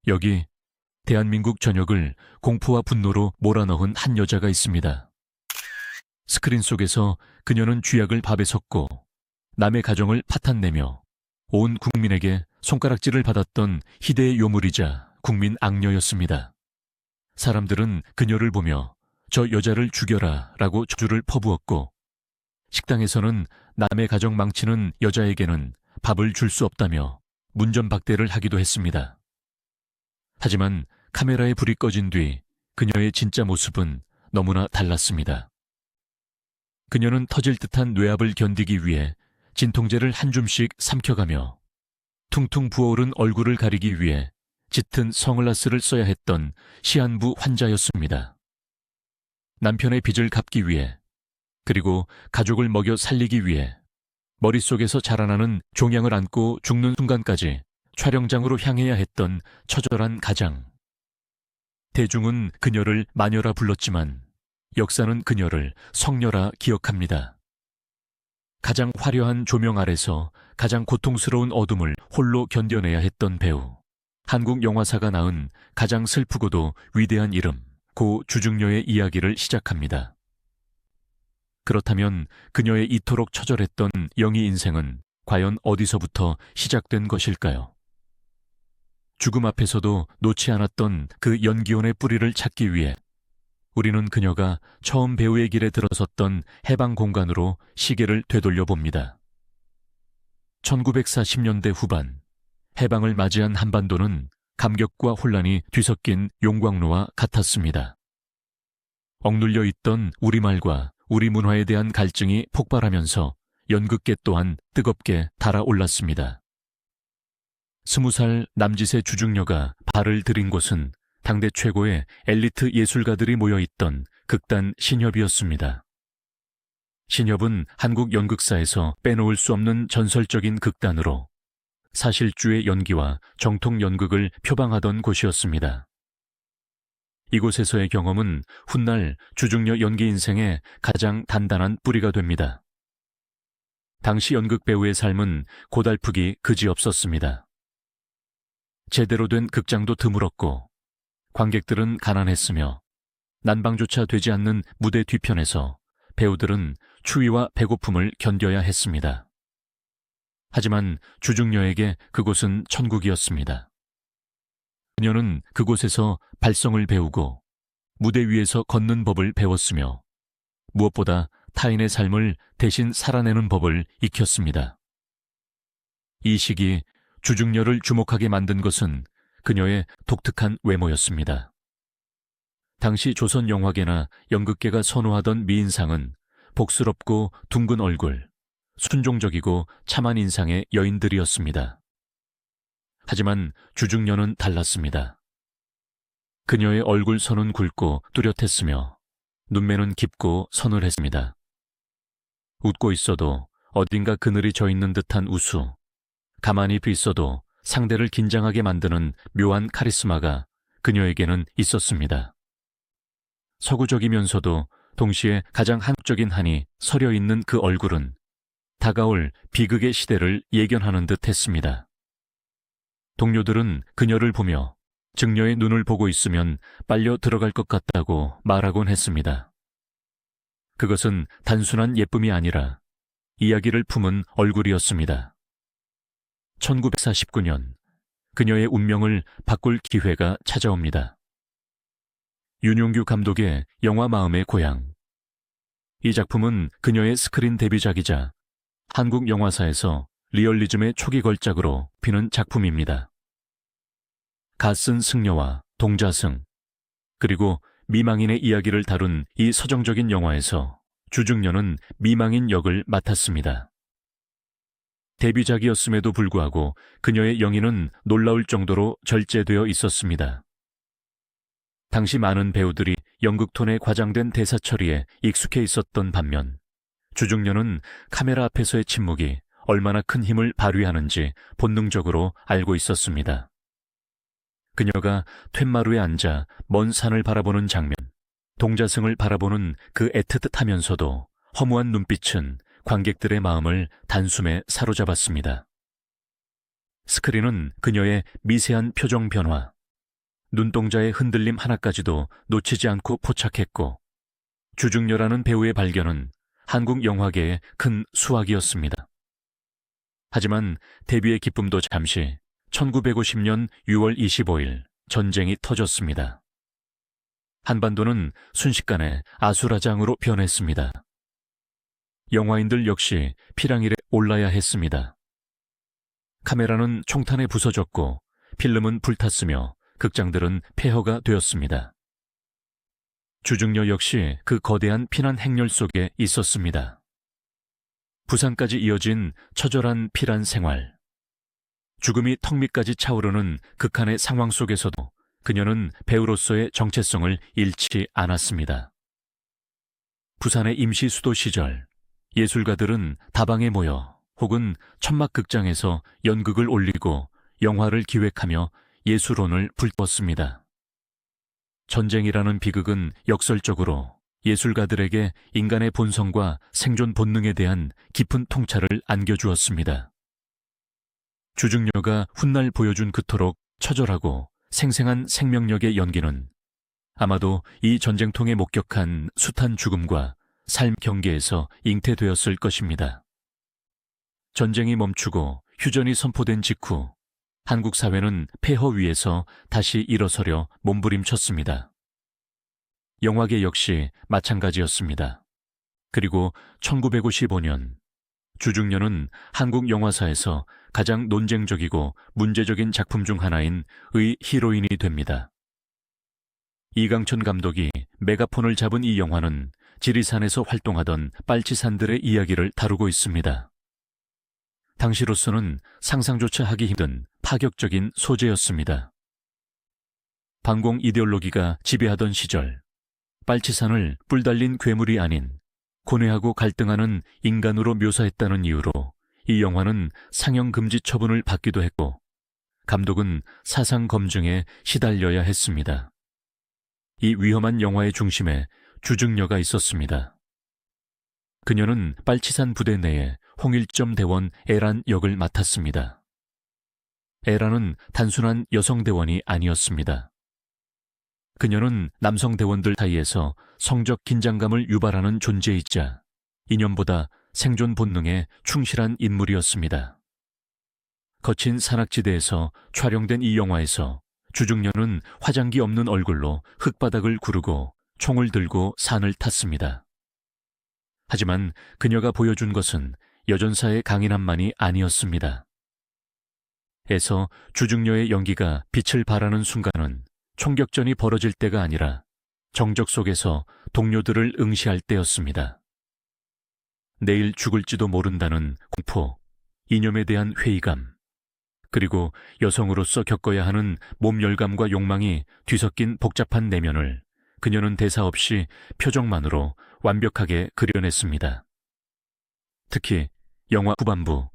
여기 대한민국 전역을 공포와 분노로 몰아넣은 한 여자가 있습니다. 스크린 속에서 그녀는 쥐약을 밥에 섞고 남의 가정을 파탄내며 온 국민에게 손가락질을 받았던 희대의 요물이자 국민 악녀였습니다. 사람들은 그녀를 보며 저 여자를 죽여라 라고 저주를 퍼부었고, 식당에서는 남의 가정 망치는 여자에게는 밥을 줄 수 없다며 문전박대를 하기도 했습니다. 하지만 카메라의 불이 꺼진 뒤 그녀의 진짜 모습은 너무나 달랐습니다. 그녀는 터질 듯한 뇌압을 견디기 위해 진통제를 한 줌씩 삼켜가며 퉁퉁 부어오른 얼굴을 가리기 위해 짙은 선글라스를 써야 했던 시한부 환자였습니다. 남편의 빚을 갚기 위해, 그리고 가족을 먹여 살리기 위해 머릿속에서 자라나는 종양을 안고 죽는 순간까지 촬영장으로 향해야 했던 처절한 가장. 대중은 그녀를 마녀라 불렀지만 역사는 그녀를 성녀라 기억합니다. 가장 화려한 조명 아래서 가장 고통스러운 어둠을 홀로 견뎌내야 했던 배우. 한국 영화사가 낳은 가장 슬프고도 위대한 이름, 고 주중녀의 이야기를 시작합니다. 그렇다면 그녀의 이토록 처절했던 영희 인생은 과연 어디서부터 시작된 것일까요? 죽음 앞에서도 놓지 않았던 그 연기원의 뿌리를 찾기 위해 우리는 그녀가 처음 배우의 길에 들어섰던 해방 공간으로 시계를 되돌려 봅니다. 1940년대 후반, 해방을 맞이한 한반도는 감격과 혼란이 뒤섞인 용광로와 같았습니다. 억눌려 있던 우리말과 우리 문화에 대한 갈증이 폭발하면서 연극계 또한 뜨겁게 달아올랐습니다. 20살 남짓의 주중녀가 발을 들인 곳은 당대 최고의 엘리트 예술가들이 모여있던 극단 신협이었습니다. 신협은 한국 연극사에서 빼놓을 수 없는 전설적인 극단으로 사실주의 연기와 정통 연극을 표방하던 곳이었습니다. 이곳에서의 경험은 훗날 주중녀 연기 인생의 가장 단단한 뿌리가 됩니다. 당시 연극 배우의 삶은 고달프기 그지없었습니다. 제대로 된 극장도 드물었고 관객들은 가난했으며 난방조차 되지 않는 무대 뒤편에서 배우들은 추위와 배고픔을 견뎌야 했습니다. 하지만 주중녀에게 그곳은 천국이었습니다. 그녀는 그곳에서 발성을 배우고 무대 위에서 걷는 법을 배웠으며 무엇보다 타인의 삶을 대신 살아내는 법을 익혔습니다. 이 시기 주중녀를 주목하게 만든 것은 그녀의 독특한 외모였습니다. 당시 조선 영화계나 연극계가 선호하던 미인상은 복스럽고 둥근 얼굴, 순종적이고 참한 인상의 여인들이었습니다. 하지만 주중녀는 달랐습니다. 그녀의 얼굴 선은 굵고 뚜렷했으며 눈매는 깊고 서늘했습니다. 웃고 있어도 어딘가 그늘이 져 있는 듯한 우수, 가만히 있어도 상대를 긴장하게 만드는 묘한 카리스마가 그녀에게는 있었습니다. 서구적이면서도 동시에 가장 한국적인 한이 서려 있는 그 얼굴은 다가올 비극의 시대를 예견하는 듯 했습니다. 동료들은 그녀를 보며 증녀의 눈을 보고 있으면 빨려 들어갈 것 같다고 말하곤 했습니다. 그것은 단순한 예쁨이 아니라 이야기를 품은 얼굴이었습니다. 1949년 그녀의 운명을 바꿀 기회가 찾아옵니다. 윤용규 감독의 영화 마음의 고향. 이 작품은 그녀의 스크린 데뷔작이자 한국 영화사에서 리얼리즘의 초기 걸작으로 피는 작품입니다. 갓쓴 승려와 동자승, 그리고 미망인의 이야기를 다룬 이 서정적인 영화에서 주중녀는 미망인 역을 맡았습니다. 데뷔작이었음에도 불구하고 그녀의 영인은 놀라울 정도로 절제되어 있었습니다. 당시 많은 배우들이 연극톤의 과장된 대사 처리에 익숙해 있었던 반면 주중녀는 카메라 앞에서의 침묵이 얼마나 큰 힘을 발휘하는지 본능적으로 알고 있었습니다. 그녀가 툇마루에 앉아 먼 산을 바라보는 장면, 동자승을 바라보는 그 애틋하면서도 허무한 눈빛은 관객들의 마음을 단숨에 사로잡았습니다. 스크린은 그녀의 미세한 표정 변화, 눈동자의 흔들림 하나까지도 놓치지 않고 포착했고, 주중녀라는 배우의 발견은 한국 영화계의 큰 수확이었습니다. 하지만 데뷔의 기쁨도 잠시 1950년 6월 25일 전쟁이 터졌습니다. 한반도는 순식간에 아수라장으로 변했습니다. 영화인들 역시 피랑일에 올라야 했습니다. 카메라는 총탄에 부서졌고 필름은 불탔으며 극장들은 폐허가 되었습니다. 주중녀 역시 그 거대한 피난 행렬 속에 있었습니다. 부산까지 이어진 처절한 피란 생활. 죽음이 턱 밑까지 차오르는 극한의 상황 속에서도 그녀는 배우로서의 정체성을 잃지 않았습니다. 부산의 임시 수도 시절, 예술가들은 다방에 모여 혹은 천막극장에서 연극을 올리고 영화를 기획하며 예술혼을 불태웠습니다. 전쟁이라는 비극은 역설적으로 예술가들에게 인간의 본성과 생존 본능에 대한 깊은 통찰을 안겨주었습니다. 주중녀가 훗날 보여준 그토록 처절하고 생생한 생명력의 연기는 아마도 이 전쟁통에 목격한 숱한 죽음과 삶 경계에서 잉태되었을 것입니다. 전쟁이 멈추고 휴전이 선포된 직후 한국 사회는 폐허 위에서 다시 일어서려 몸부림쳤습니다. 영화계 역시 마찬가지였습니다. 그리고 1955년 주중녀는 한국 영화사에서 가장 논쟁적이고 문제적인 작품 중 하나인 의 히로인이 됩니다. 이강천 감독이 메가폰을 잡은 이 영화는 지리산에서 활동하던 빨치산들의 이야기를 다루고 있습니다. 당시로서는 상상조차 하기 힘든 파격적인 소재였습니다. 반공 이데올로기가 지배하던 시절, 빨치산을 뿔 달린 괴물이 아닌 고뇌하고 갈등하는 인간으로 묘사했다는 이유로 이 영화는 상영 금지 처분을 받기도 했고, 감독은 사상 검증에 시달려야 했습니다. 이 위험한 영화의 중심에 주중녀가 있었습니다. 그녀는 빨치산 부대 내에 홍일점 대원 에란 역을 맡았습니다. 에란은 단순한 여성 대원이 아니었습니다. 그녀는 남성 대원들 사이에서 성적 긴장감을 유발하는 존재이자 이념보다 생존 본능에 충실한 인물이었습니다. 거친 산악지대에서 촬영된 이 영화에서 주중녀는 화장기 없는 얼굴로 흙바닥을 구르고 총을 들고 산을 탔습니다. 하지만 그녀가 보여준 것은 여전사의 강인함만이 아니었습니다. 에서 주중녀의 연기가 빛을 발하는 순간은 총격전이 벌어질 때가 아니라 정적 속에서 동료들을 응시할 때였습니다. 내일 죽을지도 모른다는 공포, 이념에 대한 회의감, 그리고 여성으로서 겪어야 하는 몸열감과 욕망이 뒤섞인 복잡한 내면을 그녀는 대사 없이 표정만으로 완벽하게 그려냈습니다. 특히 영화 후반부,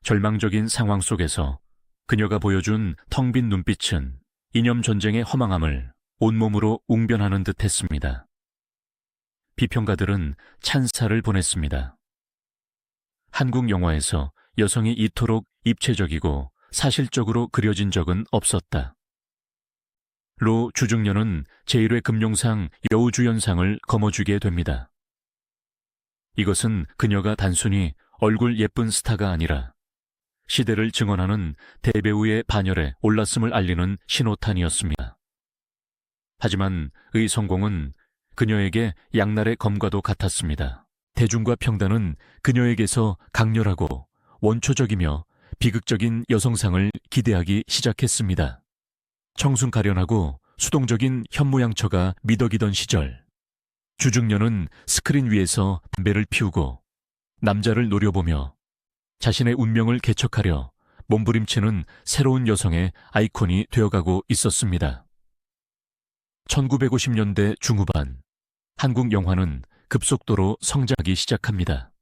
절망적인 상황 속에서 그녀가 보여준 텅 빈 눈빛은 이념 전쟁의 허망함을 온몸으로 웅변하는 듯 했습니다. 비평가들은 찬사를 보냈습니다. 한국 영화에서 여성이 이토록 입체적이고 사실적으로 그려진 적은 없었다. 로 주중녀는 제1회 금룡상 여우주연상을 거머쥐게 됩니다. 이것은 그녀가 단순히 얼굴 예쁜 스타가 아니라 시대를 증언하는 대배우의 반열에 올랐음을 알리는 신호탄이었습니다. 하지만 의 성공은 그녀에게 양날의 검과도 같았습니다. 대중과 평단은 그녀에게서 강렬하고 원초적이며 비극적인 여성상을 기대하기 시작했습니다. 청순 가련하고 수동적인 현모양처가 미덕이던 시절, 주중녀는 스크린 위에서 담배를 피우고 남자를 노려보며 자신의 운명을 개척하려 몸부림치는 새로운 여성의 아이콘이 되어가고 있었습니다. 1950년대 중후반, 한국 영화는 급속도로 성장하기 시작합니다.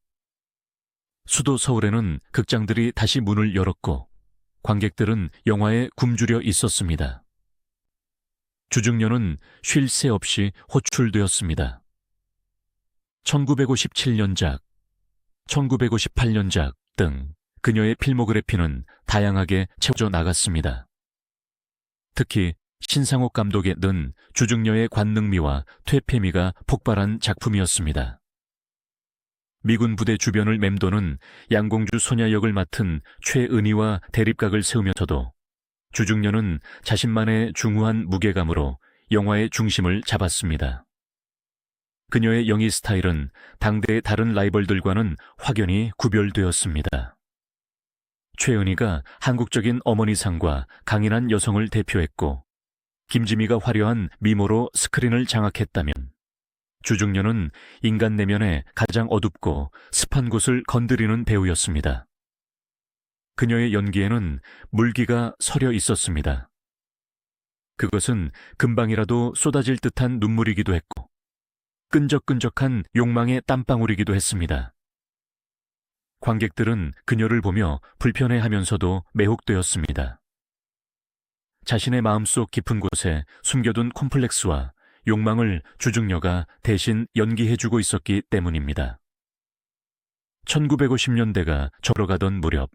수도 서울에는 극장들이 다시 문을 열었고 관객들은 영화에 굶주려 있었습니다. 주중녀는 쉴 새 없이 호출되었습니다. 1957년작, 1958년작 등 그녀의 필모그래피는 다양하게 채워져 나갔습니다. 특히 신상옥 감독의 는 주중녀의 관능미와 퇴폐미가 폭발한 작품이었습니다. 미군 부대 주변을 맴도는 양공주 소녀 역을 맡은 최은희와 대립각을 세우면서도 주중녀는 자신만의 중후한 무게감으로 영화의 중심을 잡았습니다. 그녀의 연기 스타일은 당대의 다른 라이벌들과는 확연히 구별되었습니다. 최은희가 한국적인 어머니상과 강인한 여성을 대표했고, 김지미가 화려한 미모로 스크린을 장악했다면 주중녀는 인간 내면의 가장 어둡고 습한 곳을 건드리는 배우였습니다. 그녀의 연기에는 물기가 서려 있었습니다. 그것은 금방이라도 쏟아질 듯한 눈물이기도 했고 끈적끈적한 욕망의 땀방울이기도 했습니다. 관객들은 그녀를 보며 불편해하면서도 매혹되었습니다. 자신의 마음속 깊은 곳에 숨겨둔 콤플렉스와 욕망을 주중녀가 대신 연기해주고 있었기 때문입니다. 1950년대가 저물어가던 무렵,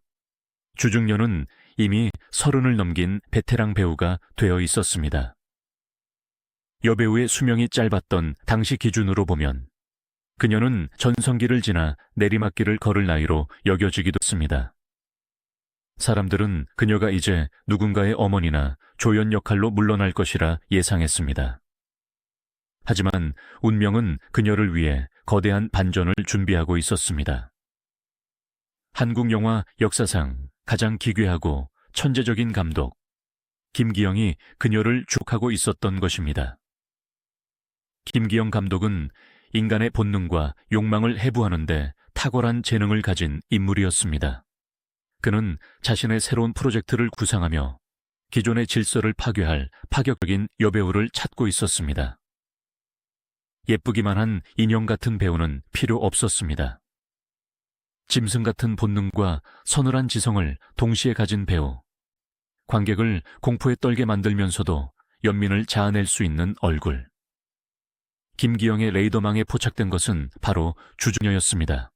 주중녀는 이미 30을 넘긴 베테랑 배우가 되어 있었습니다. 여배우의 수명이 짧았던 당시 기준으로 보면 그녀는 전성기를 지나 내리막길을 걸을 나이로 여겨지기도 했습니다. 사람들은 그녀가 이제 누군가의 어머니나 조연 역할로 물러날 것이라 예상했습니다. 하지만 운명은 그녀를 위해 거대한 반전을 준비하고 있었습니다. 한국 영화 역사상 가장 기괴하고 천재적인 감독, 김기영이 그녀를 축하고 있었던 것입니다. 김기영 감독은 인간의 본능과 욕망을 해부하는 데 탁월한 재능을 가진 인물이었습니다. 그는 자신의 새로운 프로젝트를 구상하며 기존의 질서를 파괴할 파격적인 여배우를 찾고 있었습니다. 예쁘기만 한 인형 같은 배우는 필요 없었습니다. 짐승 같은 본능과 서늘한 지성을 동시에 가진 배우, 관객을 공포에 떨게 만들면서도 연민을 자아낼 수 있는 얼굴. 김기영의 레이더망에 포착된 것은 바로 주중녀였습니다.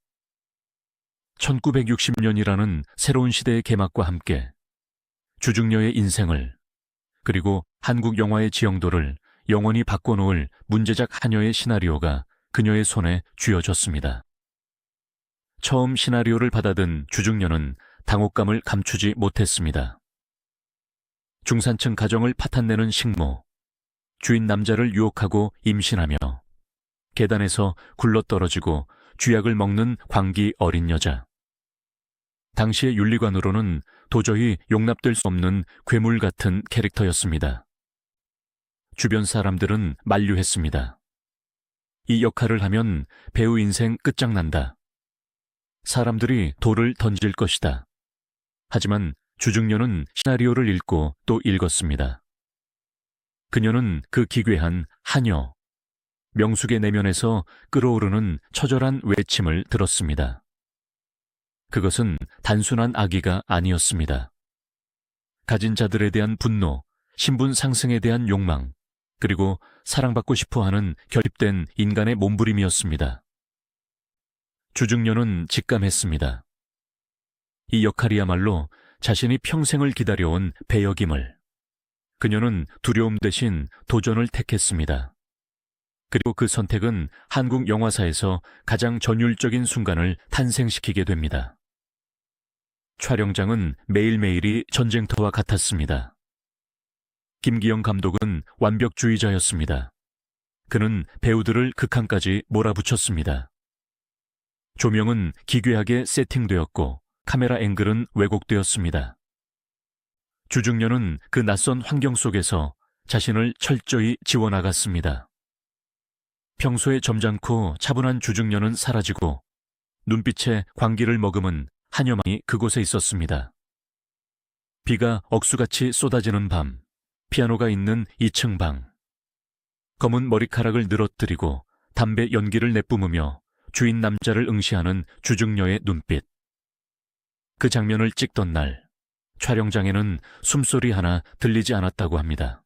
1960년이라는 새로운 시대의 개막과 함께 주중녀의 인생을, 그리고 한국 영화의 지형도를 영원히 바꿔놓을 문제작 한여의 시나리오가 그녀의 손에 쥐어졌습니다. 처음 시나리오를 받아든 주중녀는 당혹감을 감추지 못했습니다. 중산층 가정을 파탄내는 식모, 주인 남자를 유혹하고 임신하며 계단에서 굴러떨어지고 쥐약을 먹는 광기 어린 여자. 당시의 윤리관으로는 도저히 용납될 수 없는 괴물 같은 캐릭터였습니다. 주변 사람들은 만류했습니다. 이 역할을 하면 배우 인생 끝장난다. 사람들이 돌을 던질 것이다. 하지만 주중녀는 시나리오를 읽고 또 읽었습니다. 그녀는 그 기괴한 한여, 명숙의 내면에서 끓어오르는 처절한 외침을 들었습니다. 그것은 단순한 악의가 아니었습니다. 가진 자들에 대한 분노, 신분 상승에 대한 욕망, 그리고 사랑받고 싶어하는 결핍된 인간의 몸부림이었습니다. 주중녀는 직감했습니다. 이 역할이야말로 자신이 평생을 기다려온 배역임을. 그녀는 두려움 대신 도전을 택했습니다. 그리고 그 선택은 한국 영화사에서 가장 전율적인 순간을 탄생시키게 됩니다. 촬영장은 매일매일이 전쟁터와 같았습니다. 김기영 감독은 완벽주의자였습니다. 그는 배우들을 극한까지 몰아붙였습니다. 조명은 기괴하게 세팅되었고 카메라 앵글은 왜곡되었습니다. 주중녀는 그 낯선 환경 속에서 자신을 철저히 지워나갔습니다. 평소에 점잖고 차분한 주중녀는 사라지고 눈빛에 광기를 머금은 한여망이 그곳에 있었습니다. 비가 억수같이 쏟아지는 밤, 피아노가 있는 2층 방. 검은 머리카락을 늘어뜨리고 담배 연기를 내뿜으며 주인 남자를 응시하는 주중녀의 눈빛. 그 장면을 찍던 날, 촬영장에는 숨소리 하나 들리지 않았다고 합니다.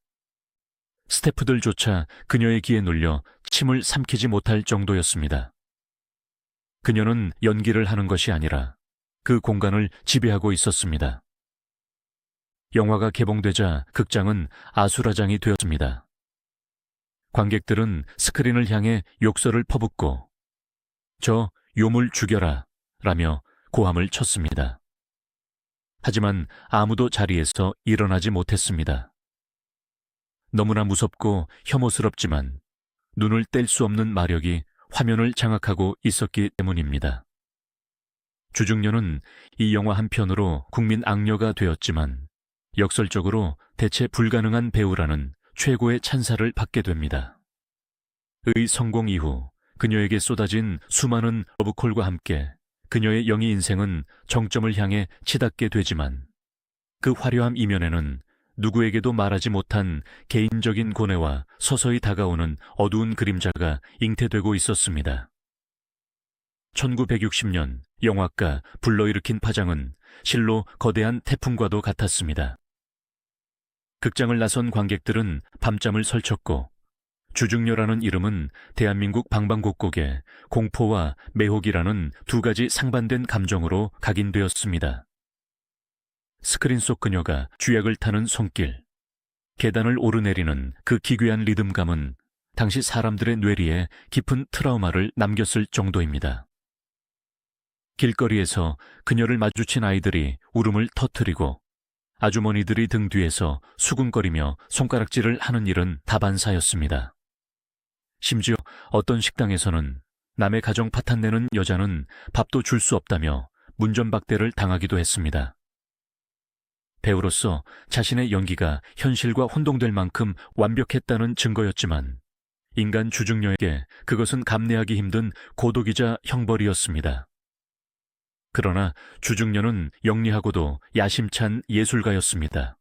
스태프들조차 그녀의 귀에 눌려 침을 삼키지 못할 정도였습니다. 그녀는 연기를 하는 것이 아니라 그 공간을 지배하고 있었습니다. 영화가 개봉되자 극장은 아수라장이 되었습니다. 관객들은 스크린을 향해 욕설을 퍼붓고 "저 요물 죽여라" 라며 고함을 쳤습니다. 하지만 아무도 자리에서 일어나지 못했습니다. 너무나 무섭고 혐오스럽지만 눈을 뗄 수 없는 마력이 화면을 장악하고 있었기 때문입니다. 주중녀는 이 영화 한 편으로 국민 악녀가 되었지만 역설적으로 대체 불가능한 배우라는 최고의 찬사를 받게 됩니다. 의 성공 이후 그녀에게 쏟아진 수많은 러브콜과 함께 그녀의 영희 인생은 정점을 향해 치닫게 되지만 그 화려함 이면에는 누구에게도 말하지 못한 개인적인 고뇌와 서서히 다가오는 어두운 그림자가 잉태되고 있었습니다. 1960년 영화가 불러일으킨 파장은 실로 거대한 태풍과도 같았습니다. 극장을 나선 관객들은 밤잠을 설쳤고 주중녀라는 이름은 대한민국 방방곡곡에 공포와 매혹이라는 두 가지 상반된 감정으로 각인되었습니다. 스크린 속 그녀가 쥐약을 타는 손길, 계단을 오르내리는 그 기괴한 리듬감은 당시 사람들의 뇌리에 깊은 트라우마를 남겼을 정도입니다. 길거리에서 그녀를 마주친 아이들이 울음을 터뜨리고 아주머니들이 등 뒤에서 수군거리며 손가락질을 하는 일은 다반사였습니다. 심지어 어떤 식당에서는 남의 가정 파탄내는 여자는 밥도 줄 수 없다며 문전박대를 당하기도 했습니다. 배우로서 자신의 연기가 현실과 혼동될 만큼 완벽했다는 증거였지만 인간 주중녀에게 그것은 감내하기 힘든 고독이자 형벌이었습니다. 그러나 주중녀는 영리하고도 야심찬 예술가였습니다.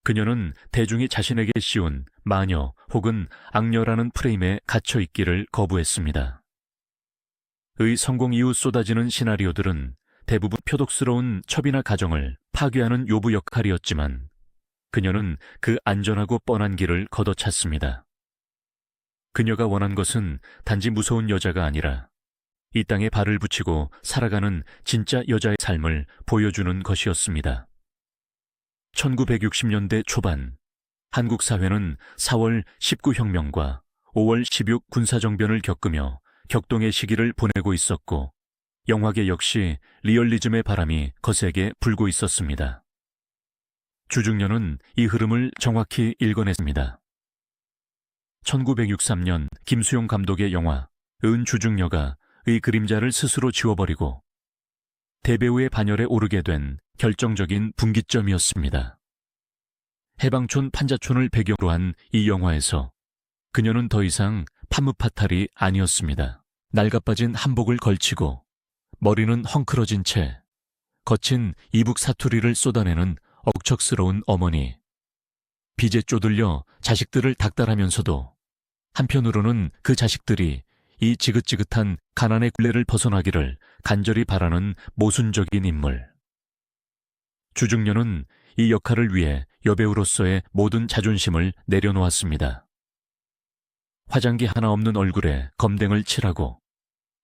그녀는 대중이 자신에게 씌운 마녀 혹은 악녀라는 프레임에 갇혀 있기를 거부했습니다. 의 성공 이후 쏟아지는 시나리오들은 대부분 표독스러운 첩이나 가정을 파괴하는 요부 역할이었지만 그녀는 그 안전하고 뻔한 길을 걷어찼습니다. 그녀가 원한 것은 단지 무서운 여자가 아니라 이 땅에 발을 붙이고 살아가는 진짜 여자의 삶을 보여주는 것이었습니다. 1960년대 초반 한국 사회는 4월 19혁명과 5월 16 군사정변을 겪으며 격동의 시기를 보내고 있었고 영화계 역시 리얼리즘의 바람이 거세게 불고 있었습니다. 주중녀는 이 흐름을 정확히 읽어냈습니다. 1963년 김수용 감독의 영화 은 주중녀가 의 그림자를 스스로 지워버리고 대배우의 반열에 오르게 된 결정적인 분기점이었습니다. 해방촌 판자촌을 배경으로 한 이 영화에서 그녀는 더 이상 판무파탈이 아니었습니다. 낡아빠진 한복을 걸치고 머리는 헝클어진 채 거친 이북 사투리를 쏟아내는 억척스러운 어머니, 빚에 쪼들려 자식들을 닥달하면서도 한편으로는 그 자식들이 이 지긋지긋한 가난의 굴레를 벗어나기를 간절히 바라는 모순적인 인물. 주중녀는 이 역할을 위해 여배우로서의 모든 자존심을 내려놓았습니다. 화장기 하나 없는 얼굴에 검댕을 칠하고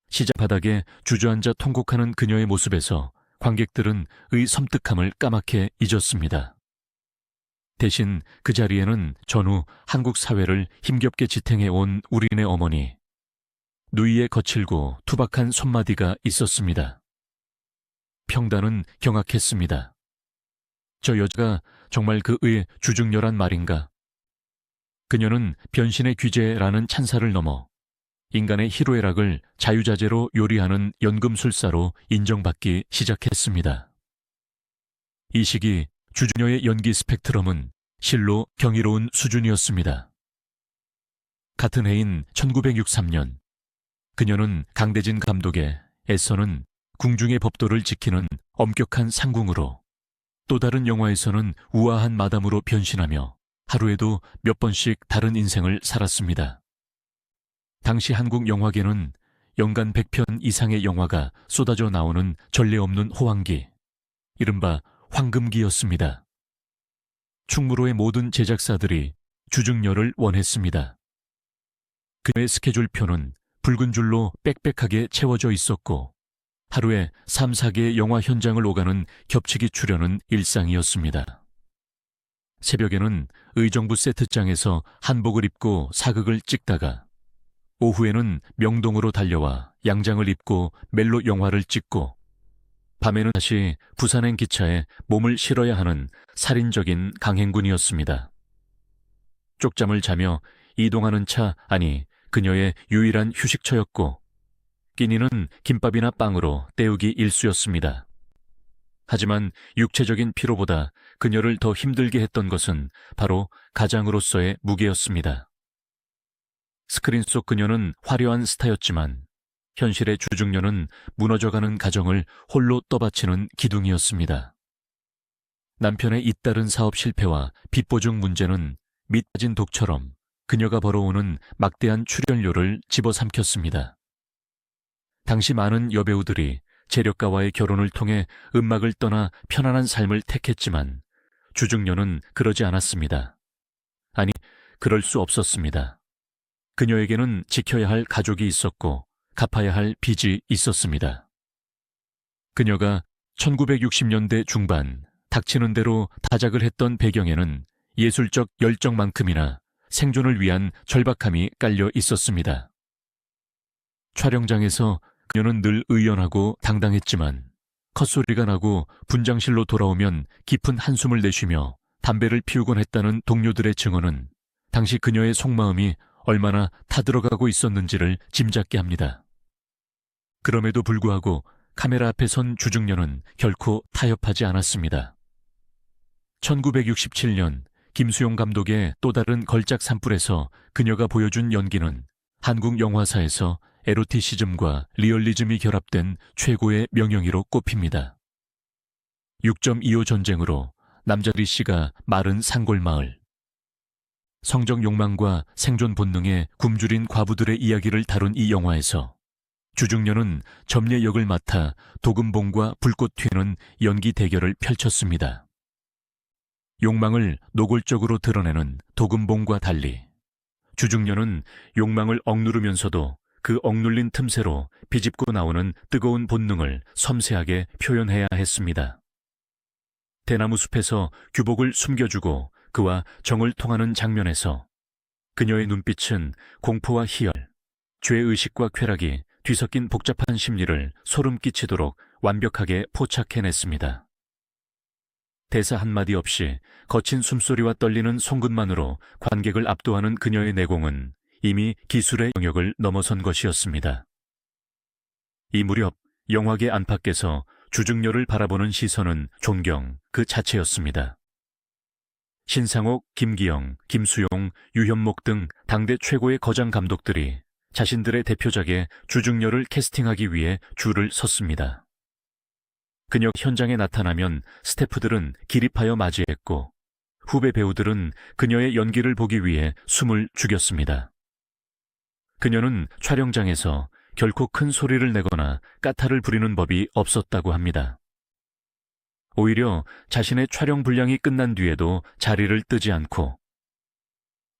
시장 바닥에 주저앉아 통곡하는 그녀의 모습에서 관객들은 의 섬뜩함을 까맣게 잊었습니다. 대신 그 자리에는 전후 한국 사회를 힘겹게 지탱해온 우리네 어머니, 누이의 거칠고 투박한 손마디가 있었습니다. 평단은 경악했습니다. 저 여자가 정말 그의 주중녀란 말인가? 그녀는 변신의 귀재라는 찬사를 넘어 인간의 희로애락을 자유자재로 요리하는 연금술사로 인정받기 시작했습니다. 이 시기 주중녀의 연기 스펙트럼은 실로 경이로운 수준이었습니다. 같은 해인 1963년 그녀는 강대진 감독의 애써는 궁중의 법도를 지키는 엄격한 상궁으로 또 다른 영화에서는 우아한 마담으로 변신하며 하루에도 몇 번씩 다른 인생을 살았습니다. 당시 한국 영화계는 연간 100편 이상의 영화가 쏟아져 나오는 전례 없는 호황기, 이른바 황금기였습니다. 충무로의 모든 제작사들이 주중녀를 원했습니다. 그녀의 스케줄표는 붉은 줄로 빽빽하게 채워져 있었고 하루에 3, 4개의 영화 현장을 오가는 겹치기 출연은 일상이었습니다. 새벽에는 의정부 세트장에서 한복을 입고 사극을 찍다가 오후에는 명동으로 달려와 양장을 입고 멜로 영화를 찍고 밤에는 다시 부산행 기차에 몸을 실어야 하는 살인적인 강행군이었습니다. 쪽잠을 자며 이동하는 차 아니 그녀의 유일한 휴식처였고 끼니는 김밥이나 빵으로 때우기 일쑤였습니다. 하지만 육체적인 피로보다 그녀를 더 힘들게 했던 것은 바로 가장으로서의 무게였습니다. 스크린 속 그녀는 화려한 스타였지만 현실의 주중녀는 무너져가는 가정을 홀로 떠받치는 기둥이었습니다. 남편의 잇따른 사업 실패와 빚보증 문제는 밑 빠진 독처럼 그녀가 벌어오는 막대한 출연료를 집어삼켰습니다. 당시 많은 여배우들이 재력가와의 결혼을 통해 음악을 떠나 편안한 삶을 택했지만 주중녀는 그러지 않았습니다. 아니, 그럴 수 없었습니다. 그녀에게는 지켜야 할 가족이 있었고 갚아야 할 빚이 있었습니다. 그녀가 1960년대 중반 닥치는 대로 다작을 했던 배경에는 예술적 열정만큼이나 생존을 위한 절박함이 깔려 있었습니다. 촬영장에서 그녀는 늘 의연하고 당당했지만 컷소리가 나고 분장실로 돌아오면 깊은 한숨을 내쉬며 담배를 피우곤 했다는 동료들의 증언은 당시 그녀의 속마음이 얼마나 타들어가고 있었는지를 짐작게 합니다. 그럼에도 불구하고 카메라 앞에 선 주중녀는 결코 타협하지 않았습니다. 1967년 김수용 감독의 또 다른 걸작 산불에서 그녀가 보여준 연기는 한국 영화사에서 에로티시즘과 리얼리즘이 결합된 최고의 명영의로 꼽힙니다. 6.25 전쟁으로 남자리 씨가 마른 산골마을, 성적 욕망과 생존 본능에 굶주린 과부들의 이야기를 다룬 이 영화에서 주중녀는 점례 역을 맡아 도금봉과 불꽃 튀는 연기 대결을 펼쳤습니다. 욕망을 노골적으로 드러내는 도금봉과 달리 주중녀는 욕망을 억누르면서도 그 억눌린 틈새로 비집고 나오는 뜨거운 본능을 섬세하게 표현해야 했습니다. 대나무 숲에서 규복을 숨겨주고 그와 정을 통하는 장면에서 그녀의 눈빛은 공포와 희열, 죄의식과 쾌락이 뒤섞인 복잡한 심리를 소름 끼치도록 완벽하게 포착해냈습니다. 대사 한마디 없이 거친 숨소리와 떨리는 송긋만으로 관객을 압도하는 그녀의 내공은 이미 기술의 영역을 넘어선 것이었습니다. 이 무렵 영화계 안팎에서 주중녀를 바라보는 시선은 존경 그 자체였습니다. 신상옥, 김기영, 김수용, 유현목 등 당대 최고의 거장 감독들이 자신들의 대표작에 주중녀를 캐스팅하기 위해 줄을 섰습니다. 그녀 현장에 나타나면 스태프들은 기립하여 맞이했고 후배 배우들은 그녀의 연기를 보기 위해 숨을 죽였습니다. 그녀는 촬영장에서 결코 큰 소리를 내거나 까탈을 부리는 법이 없었다고 합니다. 오히려 자신의 촬영 분량이 끝난 뒤에도 자리를 뜨지 않고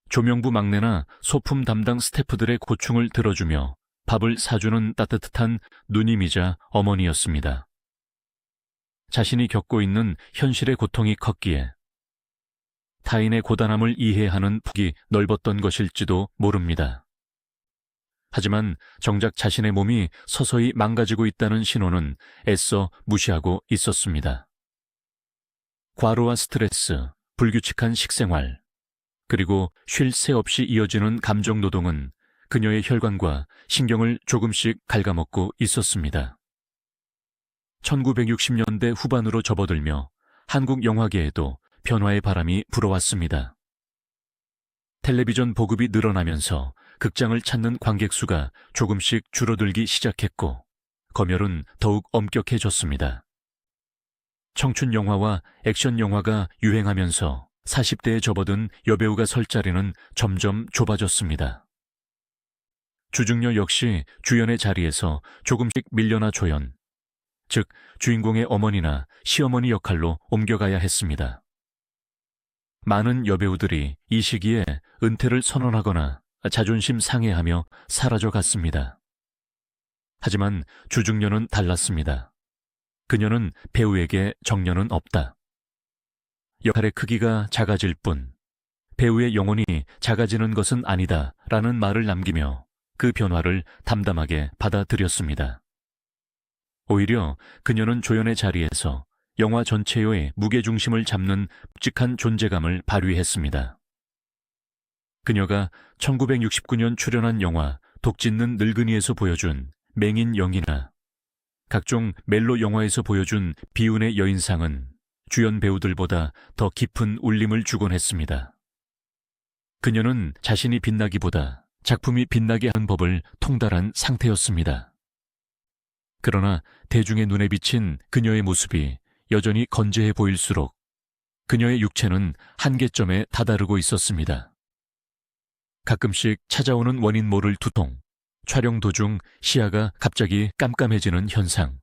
조명부 막내나 소품 담당 스태프들의 고충을 들어주며 밥을 사주는 따뜻한 누님이자 어머니였습니다. 자신이 겪고 있는 현실의 고통이 컸기에 타인의 고단함을 이해하는 폭이 넓었던 것일지도 모릅니다. 하지만 정작 자신의 몸이 서서히 망가지고 있다는 신호는 애써 무시하고 있었습니다. 과로와 스트레스, 불규칙한 식생활, 그리고 쉴 새 없이 이어지는 감정 노동은 그녀의 혈관과 신경을 조금씩 갉아먹고 있었습니다. 1960년대 후반으로 접어들며 한국 영화계에도 변화의 바람이 불어왔습니다. 텔레비전 보급이 늘어나면서 극장을 찾는 관객 수가 조금씩 줄어들기 시작했고 검열은 더욱 엄격해졌습니다. 청춘 영화와 액션 영화가 유행하면서 40대에 접어든 여배우가 설 자리는 점점 좁아졌습니다. 주중녀 역시 주연의 자리에서 조금씩 밀려나 조연, 즉 주인공의 어머니나 시어머니 역할로 옮겨가야 했습니다. 많은 여배우들이 이 시기에 은퇴를 선언하거나 자존심 상해하며 사라져갔습니다. 하지만 주중녀는 달랐습니다. 그녀는 배우에게 정년은 없다. 역할의 크기가 작아질 뿐 배우의 영혼이 작아지는 것은 아니다 라는 말을 남기며 그 변화를 담담하게 받아들였습니다. 오히려 그녀는 조연의 자리에서 영화 전체의 무게중심을 잡는 묵직한 존재감을 발휘했습니다. 그녀가 1969년 출연한 영화 독짓는 늙은이에서 보여준 맹인 영이나 각종 멜로 영화에서 보여준 비운의 여인상은 주연 배우들보다 더 깊은 울림을 주곤 했습니다. 그녀는 자신이 빛나기보다 작품이 빛나게 하는 법을 통달한 상태였습니다. 그러나 대중의 눈에 비친 그녀의 모습이 여전히 건재해 보일수록 그녀의 육체는 한계점에 다다르고 있었습니다. 가끔씩 찾아오는 원인 모를 두통, 촬영 도중 시야가 갑자기 깜깜해지는 현상.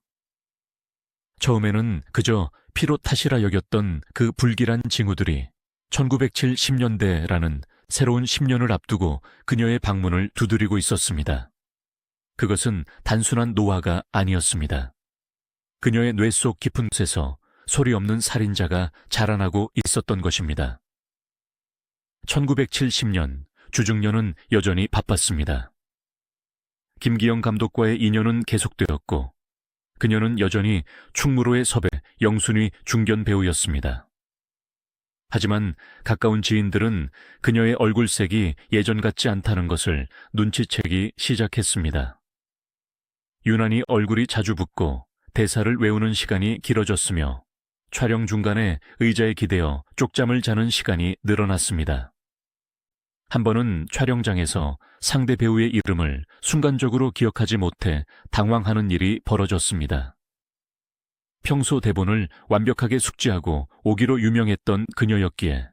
처음에는 그저 피로 탓이라 여겼던 그 불길한 징후들이 1970년대라는 새로운 10년을 앞두고 그녀의 방문을 두드리고 있었습니다. 그것은 단순한 노화가 아니었습니다. 그녀의 뇌 속 깊은 곳에서 소리 없는 살인자가 자라나고 있었던 것입니다. 1970년 주중녀는 여전히 바빴습니다. 김기영 감독과의 인연은 계속되었고 그녀는 여전히 충무로의 섭외 영순위 중견 배우였습니다. 하지만 가까운 지인들은 그녀의 얼굴색이 예전 같지 않다는 것을 눈치채기 시작했습니다. 유난히 얼굴이 자주 붓고 대사를 외우는 시간이 길어졌으며 촬영 중간에 의자에 기대어 쪽잠을 자는 시간이 늘어났습니다. 한 번은 촬영장에서 상대 배우의 이름을 순간적으로 기억하지 못해 당황하는 일이 벌어졌습니다. 평소 대본을 완벽하게 숙지하고 오기로 유명했던 그녀였기에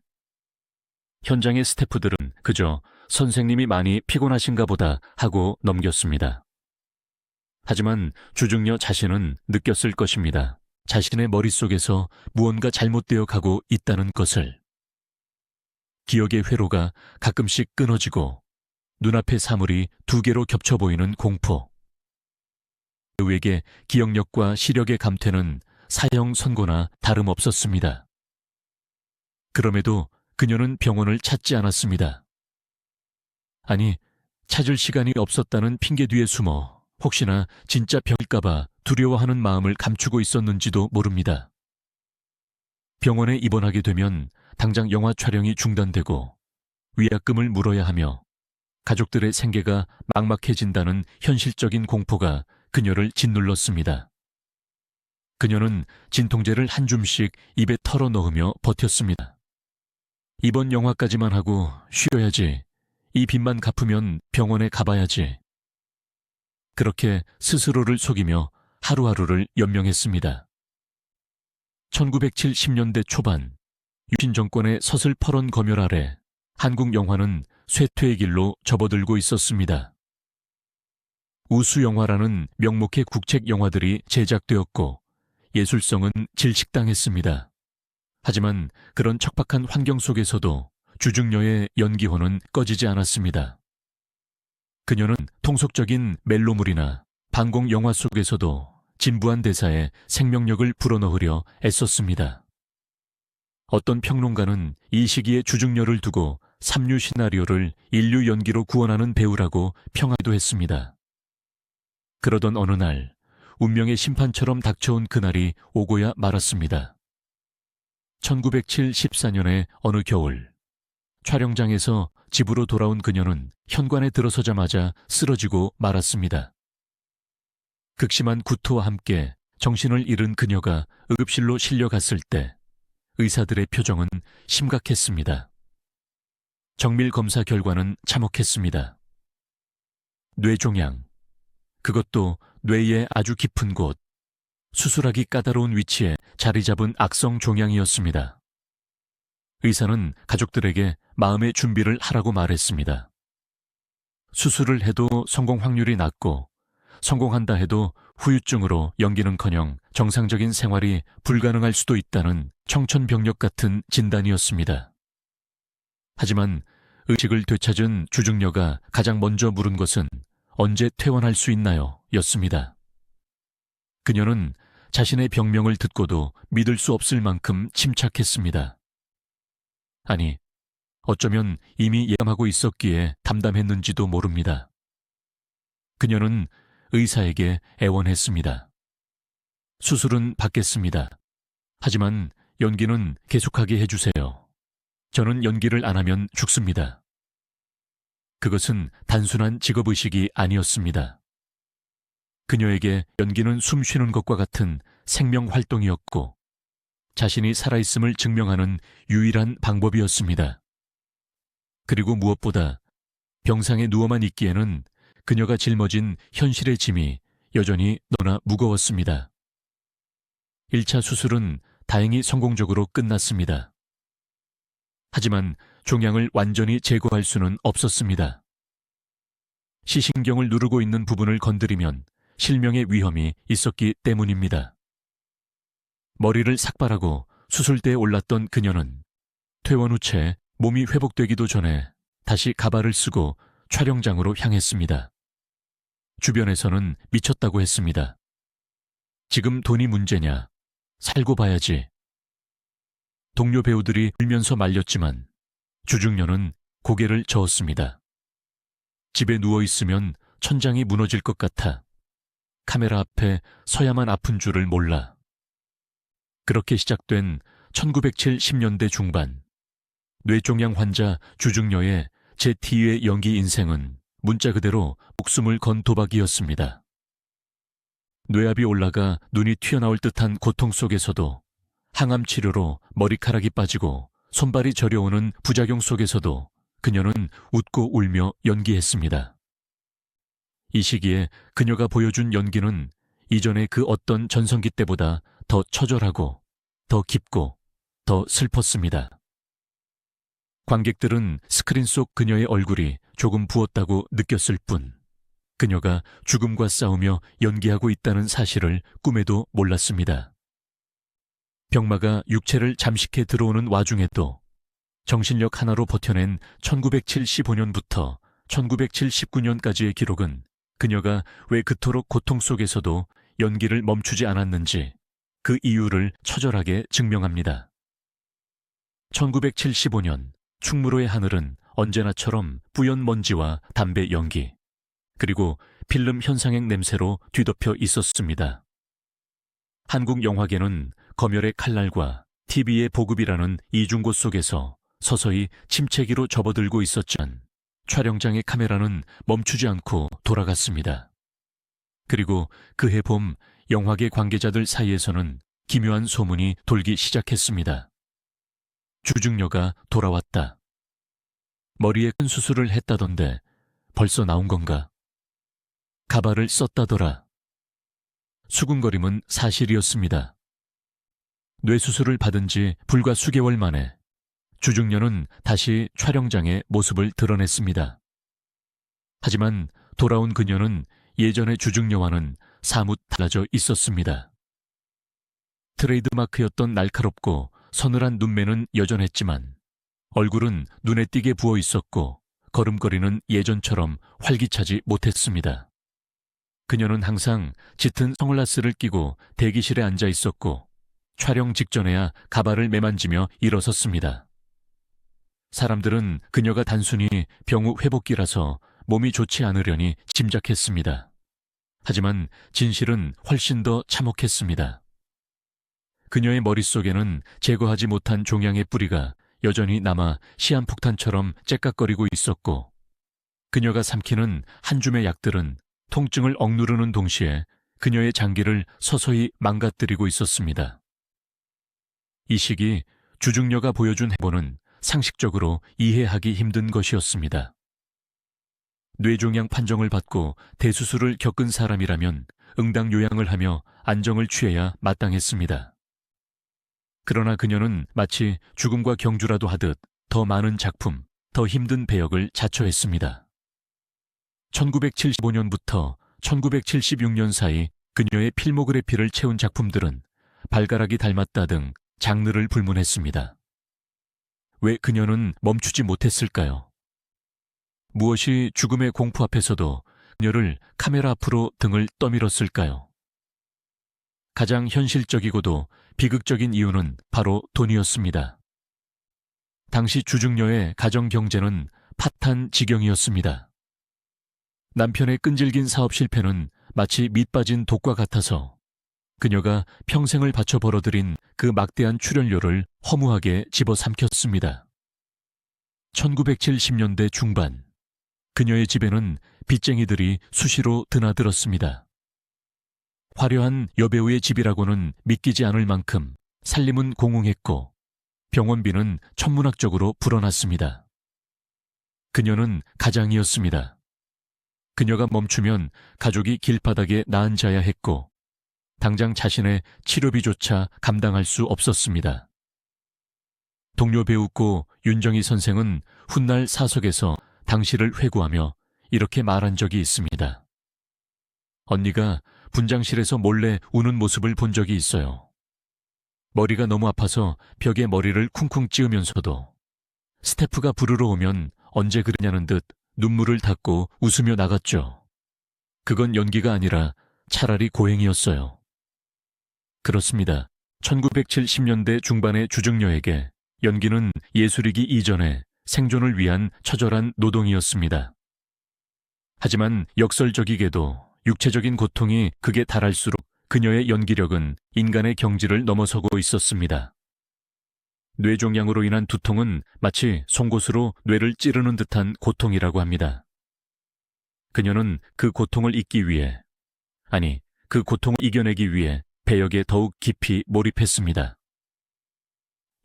현장의 스태프들은 그저 선생님이 많이 피곤하신가 보다 하고 넘겼습니다. 하지만 주중녀 자신은 느꼈을 것입니다. 자신의 머릿속에서 무언가 잘못되어 가고 있다는 것을. 기억의 회로가 가끔씩 끊어지고 눈앞의 사물이 두 개로 겹쳐 보이는 공포. 배우에게 기억력과 시력의 감퇴는 사형 선고나 다름없었습니다. 그럼에도 그녀는 병원을 찾지 않았습니다. 아니, 찾을 시간이 없었다는 핑계 뒤에 숨어 혹시나 진짜 병일까봐 두려워하는 마음을 감추고 있었는지도 모릅니다. 병원에 입원하게 되면 당장 영화 촬영이 중단되고 위약금을 물어야 하며 가족들의 생계가 막막해진다는 현실적인 공포가 그녀를 짓눌렀습니다. 그녀는 진통제를 한 줌씩 입에 털어 넣으며 버텼습니다. 이번 영화까지만 하고 쉬어야지. 이 빚만 갚으면 병원에 가봐야지. 그렇게 스스로를 속이며 하루하루를 연명했습니다. 1970년대 초반 유신 정권의 서슬퍼런 검열 아래 한국 영화는 쇠퇴의 길로 접어들고 있었습니다. 우수 영화라는 명목의 국책 영화들이 제작되었고 예술성은 질식당했습니다. 하지만 그런 척박한 환경 속에서도 주중녀의 연기호는 꺼지지 않았습니다. 그녀는 통속적인 멜로물이나 반공 영화 속에서도 진부한 대사에 생명력을 불어넣으려 애썼습니다. 어떤 평론가는 이 시기에 주중녀를 두고 삼류 시나리오를 인류 연기로 구원하는 배우라고 평하기도 했습니다. 그러던 어느 날 운명의 심판처럼 닥쳐온 그날이 오고야 말았습니다. 1974년의 어느 겨울 촬영장에서 집으로 돌아온 그녀는 현관에 들어서자마자 쓰러지고 말았습니다. 극심한 구토와 함께 정신을 잃은 그녀가 응급실로 실려갔을 때 의사들의 표정은 심각했습니다. 정밀 검사 결과는 참혹했습니다. 뇌종양, 그것도 뇌의 아주 깊은 곳, 수술하기 까다로운 위치에 자리 잡은 악성 종양이었습니다. 의사는 가족들에게 마음의 준비를 하라고 말했습니다. 수술을 해도 성공 확률이 낮고 성공한다 해도 후유증으로 연기는커녕 정상적인 생활이 불가능할 수도 있다는 청천벽력 같은 진단이었습니다. 하지만 의식을 되찾은 주중녀가 가장 먼저 물은 것은 언제 퇴원할 수 있나요? 였습니다. 그녀는 자신의 병명을 듣고도 믿을 수 없을 만큼 침착했습니다. 아니, 어쩌면 이미 예감하고 있었기에 담담했는지도 모릅니다. 그녀는 의사에게 애원했습니다. 수술은 받겠습니다. 하지만 연기는 계속하게 해주세요. 저는 연기를 안 하면 죽습니다. 그것은 단순한 직업의식이 아니었습니다. 그녀에게 연기는 숨 쉬는 것과 같은 생명활동이었고 자신이 살아있음을 증명하는 유일한 방법이었습니다. 그리고 무엇보다 병상에 누워만 있기에는 그녀가 짊어진 현실의 짐이 여전히 너무나 무거웠습니다. 1차 수술은 다행히 성공적으로 끝났습니다. 하지만 종양을 완전히 제거할 수는 없었습니다. 시신경을 누르고 있는 부분을 건드리면 실명의 위험이 있었기 때문입니다. 머리를 삭발하고 수술대에 올랐던 그녀는 퇴원 후 채 몸이 회복되기도 전에 다시 가발을 쓰고 촬영장으로 향했습니다. 주변에서는 미쳤다고 했습니다. 지금 돈이 문제냐? 살고 봐야지. 동료 배우들이 울면서 말렸지만 주중녀는 고개를 저었습니다. 집에 누워있으면 천장이 무너질 것 같아 카메라 앞에 서야만 아픈 줄을 몰라. 그렇게 시작된 1970년대 중반 뇌종양 환자 주중녀의 제2의 연기 인생은 문자 그대로 목숨을 건 도박이었습니다. 뇌압이 올라가 눈이 튀어나올 듯한 고통 속에서도 항암 치료로 머리카락이 빠지고 손발이 저려오는 부작용 속에서도 그녀는 웃고 울며 연기했습니다. 이 시기에 그녀가 보여준 연기는 이전의 그 어떤 전성기 때보다 더 처절하고 더 깊고 더 슬펐습니다. 관객들은 스크린 속 그녀의 얼굴이 조금 부었다고 느꼈을 뿐 그녀가 죽음과 싸우며 연기하고 있다는 사실을 꿈에도 몰랐습니다. 병마가 육체를 잠식해 들어오는 와중에도 정신력 하나로 버텨낸 1975년부터 1979년까지의 기록은 그녀가 왜 그토록 고통 속에서도 연기를 멈추지 않았는지 그 이유를 처절하게 증명합니다. 1975년 충무로의 하늘은 언제나처럼 뿌연 먼지와 담배 연기, 그리고 필름 현상행 냄새로 뒤덮여 있었습니다. 한국 영화계는 검열의 칼날과 TV의 보급이라는 이중고 속에서 서서히 침체기로 접어들고 있었지만 촬영장의 카메라는 멈추지 않고 돌아갔습니다. 그리고 그해 봄 영화계 관계자들 사이에서는 기묘한 소문이 돌기 시작했습니다. 주중녀가 돌아왔다. 머리에 큰 수술을 했다던데 벌써 나온 건가? 가발을 썼다더라. 수군거림은 사실이었습니다. 뇌수술을 받은 지 불과 수개월 만에 주중녀는 다시 촬영장에 모습을 드러냈습니다. 하지만 돌아온 그녀는 예전의 주중녀와는 사뭇 달라져 있었습니다. 트레이드마크였던 날카롭고 서늘한 눈매는 여전했지만 얼굴은 눈에 띄게 부어 있었고 걸음걸이는 예전처럼 활기차지 못했습니다. 그녀는 항상 짙은 선글라스를 끼고 대기실에 앉아 있었고 촬영 직전에야 가발을 매만지며 일어섰습니다. 사람들은 그녀가 단순히 병 후 회복기라서 몸이 좋지 않으려니 짐작했습니다. 하지만 진실은 훨씬 더 참혹했습니다. 그녀의 머릿속에는 제거하지 못한 종양의 뿌리가 여전히 남아 시한폭탄처럼 째깍거리고 있었고 그녀가 삼키는 한 줌의 약들은 통증을 억누르는 동시에 그녀의 장기를 서서히 망가뜨리고 있었습니다. 이 시기 주중녀가 보여준 해보는 상식적으로 이해하기 힘든 것이었습니다. 뇌종양 판정을 받고 대수술을 겪은 사람이라면 응당 요양을 하며 안정을 취해야 마땅했습니다. 그러나 그녀는 마치 죽음과 경주라도 하듯 더 많은 작품, 더 힘든 배역을 자처했습니다. 1975년부터 1976년 사이 그녀의 필모그래피를 채운 작품들은 발가락이 닮았다 등 장르를 불문했습니다. 왜 그녀는 멈추지 못했을까요? 무엇이 죽음의 공포 앞에서도 그녀를 카메라 앞으로 등을 떠밀었을까요? 가장 현실적이고도 비극적인 이유는 바로 돈이었습니다. 당시 주중녀의 가정 경제는 파탄 지경이었습니다. 남편의 끈질긴 사업 실패는 마치 밑 빠진 독과 같아서 그녀가 평생을 바쳐 벌어들인 그 막대한 출연료를 허무하게 집어삼켰습니다. 1970년대 중반, 그녀의 집에는 빚쟁이들이 수시로 드나들었습니다. 화려한 여배우의 집이라고는 믿기지 않을 만큼 살림은 공공했고 병원비는 천문학적으로 불어났습니다. 그녀는 가장이었습니다. 그녀가 멈추면 가족이 길바닥에 나앉아야 했고 당장 자신의 치료비조차 감당할 수 없었습니다. 동료 배우고 윤정희 선생은 훗날 사석에서 당시를 회고하며 이렇게 말한 적이 있습니다. 언니가 분장실에서 몰래 우는 모습을 본 적이 있어요. 머리가 너무 아파서 벽에 머리를 쿵쿵 찌으면서도 스태프가 부르러 오면 언제 그러냐는 듯 눈물을 닦고 웃으며 나갔죠. 그건 연기가 아니라 차라리 고행이었어요. 그렇습니다. 1970년대 중반의 주중녀에게 연기는 예술이기 이전에 생존을 위한 처절한 노동이었습니다. 하지만 역설적이게도 육체적인 고통이 극에 달할수록 그녀의 연기력은 인간의 경지를 넘어서고 있었습니다. 뇌종양으로 인한 두통은 마치 송곳으로 뇌를 찌르는 듯한 고통이라고 합니다. 그녀는 그 고통을 잊기 위해, 아니, 그 고통을 이겨내기 위해 배역에 더욱 깊이 몰입했습니다.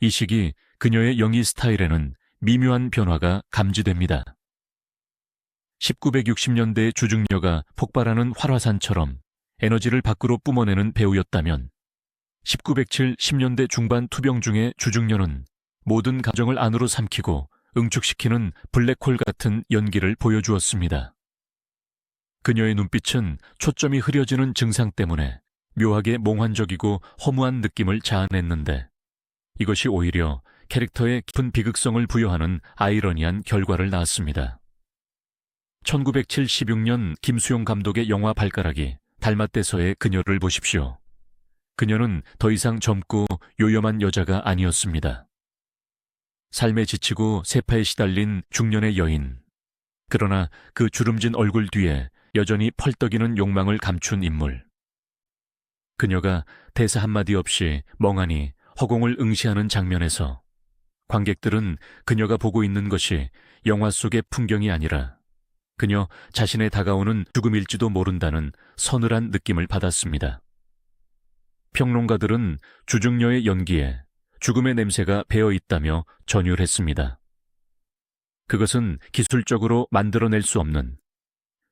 이 시기 그녀의 연기 스타일에는 미묘한 변화가 감지됩니다. 1960년대의 주중녀가 폭발하는 활화산처럼 에너지를 밖으로 뿜어내는 배우였다면 1970년대 중반 투병 중의 주중녀는 모든 감정을 안으로 삼키고 응축시키는 블랙홀 같은 연기를 보여주었습니다. 그녀의 눈빛은 초점이 흐려지는 증상 때문에 묘하게 몽환적이고 허무한 느낌을 자아냈는데 이것이 오히려 캐릭터에 깊은 비극성을 부여하는 아이러니한 결과를 낳았습니다. 1976년 김수용 감독의 영화 발가락이 달맛대서의 그녀를 보십시오. 그녀는 더 이상 젊고 요염한 여자가 아니었습니다. 삶에 지치고 세파에 시달린 중년의 여인. 그러나 그 주름진 얼굴 뒤에 여전히 펄떡이는 욕망을 감춘 인물. 그녀가 대사 한마디 없이 멍하니 허공을 응시하는 장면에서 관객들은 그녀가 보고 있는 것이 영화 속의 풍경이 아니라 그녀 자신의 다가오는 죽음일지도 모른다는 서늘한 느낌을 받았습니다. 평론가들은 주중녀의 연기에 죽음의 냄새가 배어 있다며 전율했습니다. 그것은 기술적으로 만들어낼 수 없는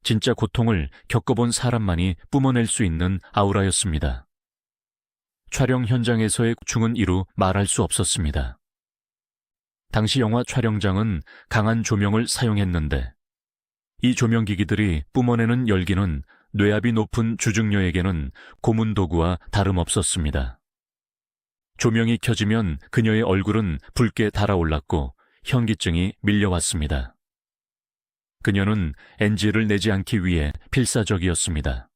진짜 고통을 겪어본 사람만이 뿜어낼 수 있는 아우라였습니다. 촬영 현장에서의 고충은 이루 말할 수 없었습니다. 당시 영화 촬영장은 강한 조명을 사용했는데 이 조명기기들이 뿜어내는 열기는 뇌압이 높은 주중녀에게는 고문 도구와 다름없었습니다. 조명이 켜지면 그녀의 얼굴은 붉게 달아올랐고 현기증이 밀려왔습니다. 그녀는 NG를 내지 않기 위해 필사적이었습니다.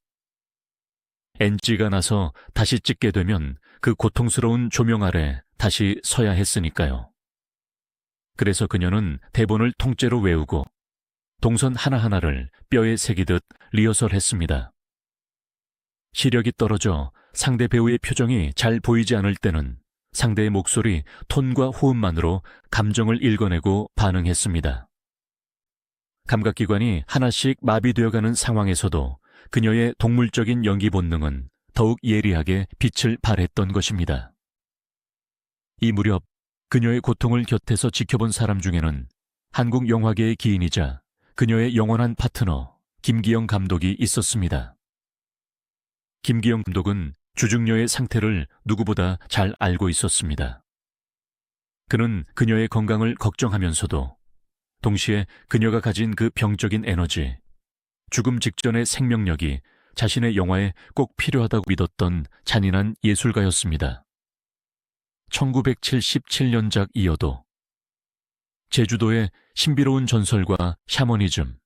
NG가 나서 다시 찍게 되면 그 고통스러운 조명 아래 다시 서야 했으니까요. 그래서 그녀는 대본을 통째로 외우고 동선 하나하나를 뼈에 새기듯 리허설했습니다. 시력이 떨어져 상대 배우의 표정이 잘 보이지 않을 때는 상대의 목소리, 톤과 호흡만으로 감정을 읽어내고 반응했습니다. 감각기관이 하나씩 마비되어가는 상황에서도 그녀의 동물적인 연기 본능은 더욱 예리하게 빛을 발했던 것입니다. 이 무렵 그녀의 고통을 곁에서 지켜본 사람 중에는 한국 영화계의 기인이자 그녀의 영원한 파트너 김기영 감독이 있었습니다. 김기영 감독은 주중녀의 상태를 누구보다 잘 알고 있었습니다. 그는 그녀의 건강을 걱정하면서도 동시에 그녀가 가진 그 병적인 에너지, 죽음 직전의 생명력이 자신의 영화에 꼭 필요하다고 믿었던 잔인한 예술가였습니다. 1977년작 이어도 제주도의 신비로운 전설과 샤머니즘,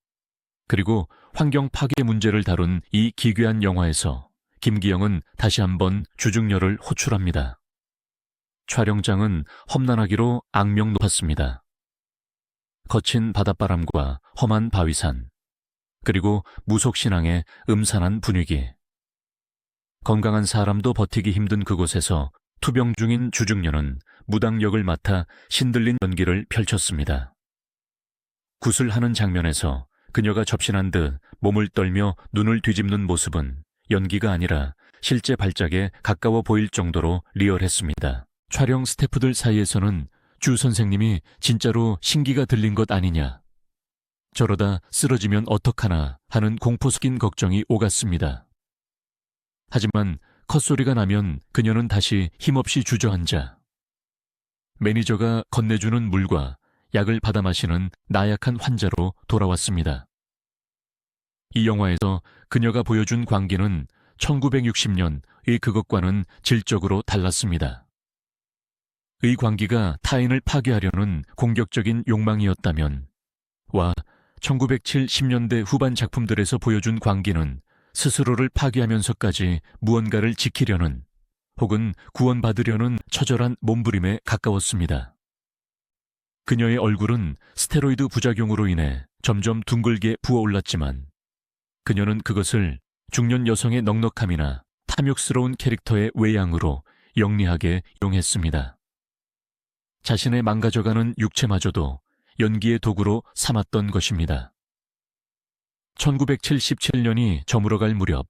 그리고 환경 파괴 문제를 다룬 이 기괴한 영화에서 김기영은 다시 한번 주중녀를 호출합니다. 촬영장은 험난하기로 악명 높았습니다. 거친 바닷바람과 험한 바위산, 그리고 무속신앙의 음산한 분위기. 건강한 사람도 버티기 힘든 그곳에서 투병 중인 주중녀는 무당역을 맡아 신들린 연기를 펼쳤습니다. 구슬하는 장면에서 그녀가 접신한 듯 몸을 떨며 눈을 뒤집는 모습은 연기가 아니라 실제 발작에 가까워 보일 정도로 리얼했습니다. 촬영 스태프들 사이에서는 주 선생님이 진짜로 신기가 들린 것 아니냐, 저러다 쓰러지면 어떡하나 하는 공포 섞인 걱정이 오갔습니다. 하지만 컷소리가 나면 그녀는 다시 힘없이 주저앉아 매니저가 건네주는 물과 약을 받아 마시는 나약한 환자로 돌아왔습니다. 이 영화에서 그녀가 보여준 광기는 1960년의 그것과는 질적으로 달랐습니다. 의 광기가 타인을 파괴하려는 공격적인 욕망이었다면, 와 1970년대 후반 작품들에서 보여준 광기는 스스로를 파괴하면서까지 무언가를 지키려는 혹은 구원받으려는 처절한 몸부림에 가까웠습니다. 그녀의 얼굴은 스테로이드 부작용으로 인해 점점 둥글게 부어올랐지만 그녀는 그것을 중년 여성의 넉넉함이나 탐욕스러운 캐릭터의 외양으로 영리하게 이용했습니다. 자신의 망가져가는 육체마저도 연기의 도구로 삼았던 것입니다. 1977년이 저물어갈 무렵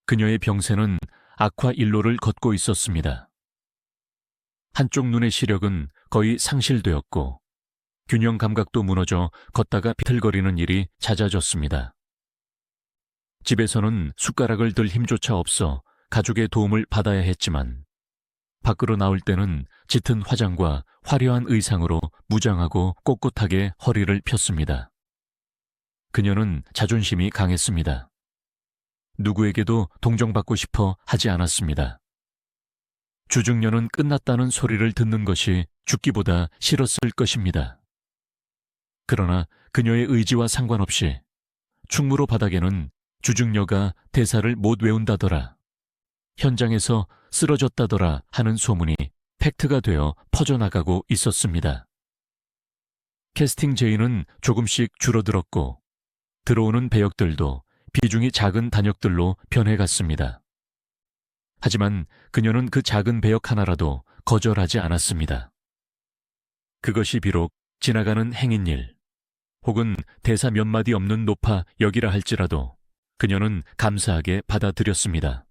그녀의 병세는 악화 일로를 걷고 있었습니다. 한쪽 눈의 시력은 거의 상실되었고 균형 감각도 무너져 걷다가 비틀거리는 일이 잦아졌습니다. 집에서는 숟가락을 들 힘조차 없어 가족의 도움을 받아야 했지만 밖으로 나올 때는 짙은 화장과 화려한 의상으로 무장하고 꼿꼿하게 허리를 폈습니다. 그녀는 자존심이 강했습니다. 누구에게도 동정받고 싶어 하지 않았습니다. 주중녀는 끝났다는 소리를 듣는 것이 죽기보다 싫었을 것입니다. 그러나 그녀의 의지와 상관없이 충무로 바닥에는 주중녀가 대사를 못 외운다더라, 현장에서 쓰러졌다더라 하는 소문이 팩트가 되어 퍼져나가고 있었습니다. 캐스팅 제의는 조금씩 줄어들었고 들어오는 배역들도 비중이 작은 단역들로 변해갔습니다. 하지만 그녀는 그 작은 배역 하나라도 거절하지 않았습니다. 그것이 비록 지나가는 행인일 혹은 대사 몇 마디 없는 노파 역이라 할지라도 그녀는 감사하게 받아들였습니다.